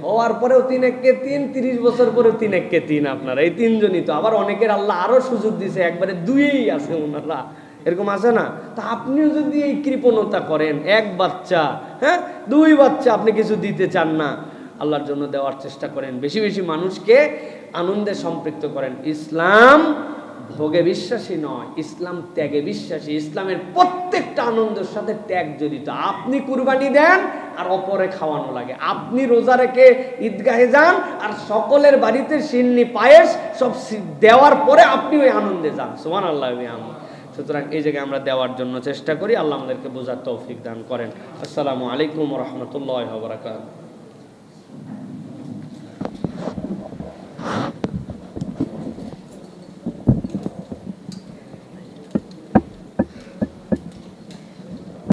হওয়ার পরেও 3 একে 3, 30 বছর পরেও 3 একে 3, আপনারা এই 3 জনই তো। আবার অনেকের আল্লাহ আরো সুযোগ দিছে, একবারে 2ই আছে ওনারা, এরকম আছে না? তা আপনিও যদি এই কৃপণতা করেন, 1 বাচ্চা, হ্যাঁ 2 বাচ্চা, আপনি কিছু দিতে চান না, আল্লাহর জন্য দেওয়ার চেষ্টা করেন, বেশি বেশি মানুষকে আনন্দে সম্পৃক্ত করেন। ইসলাম ভোগে বিশ্বাসী নয়, ইসলাম ত্যাগে বিশ্বাসী। ইসলামের প্রত্যেকটা আনন্দের সাথে ত্যাগ জড়িত। আপনি কুরবানি দেন আর অপরে খাওয়ানো লাগে, আপনি রোজা রেখে ঈদগাহে যান আর সকলের বাড়িতে সিন্নি পায়েস সব দেওয়ার পরে আপনি ওই আনন্দে যান। সুবহানাল্লাহ। সুতরাং এই জায়গায় আমরা দেওয়ার জন্য চেষ্টা করি। আল্লাহ আমাদেরকে বোঝার তৌফিক দান করেন। আসসালামু আলাইকুম ওয়া রাহমাতুল্লাহি ওয়া বারাকাতুহু।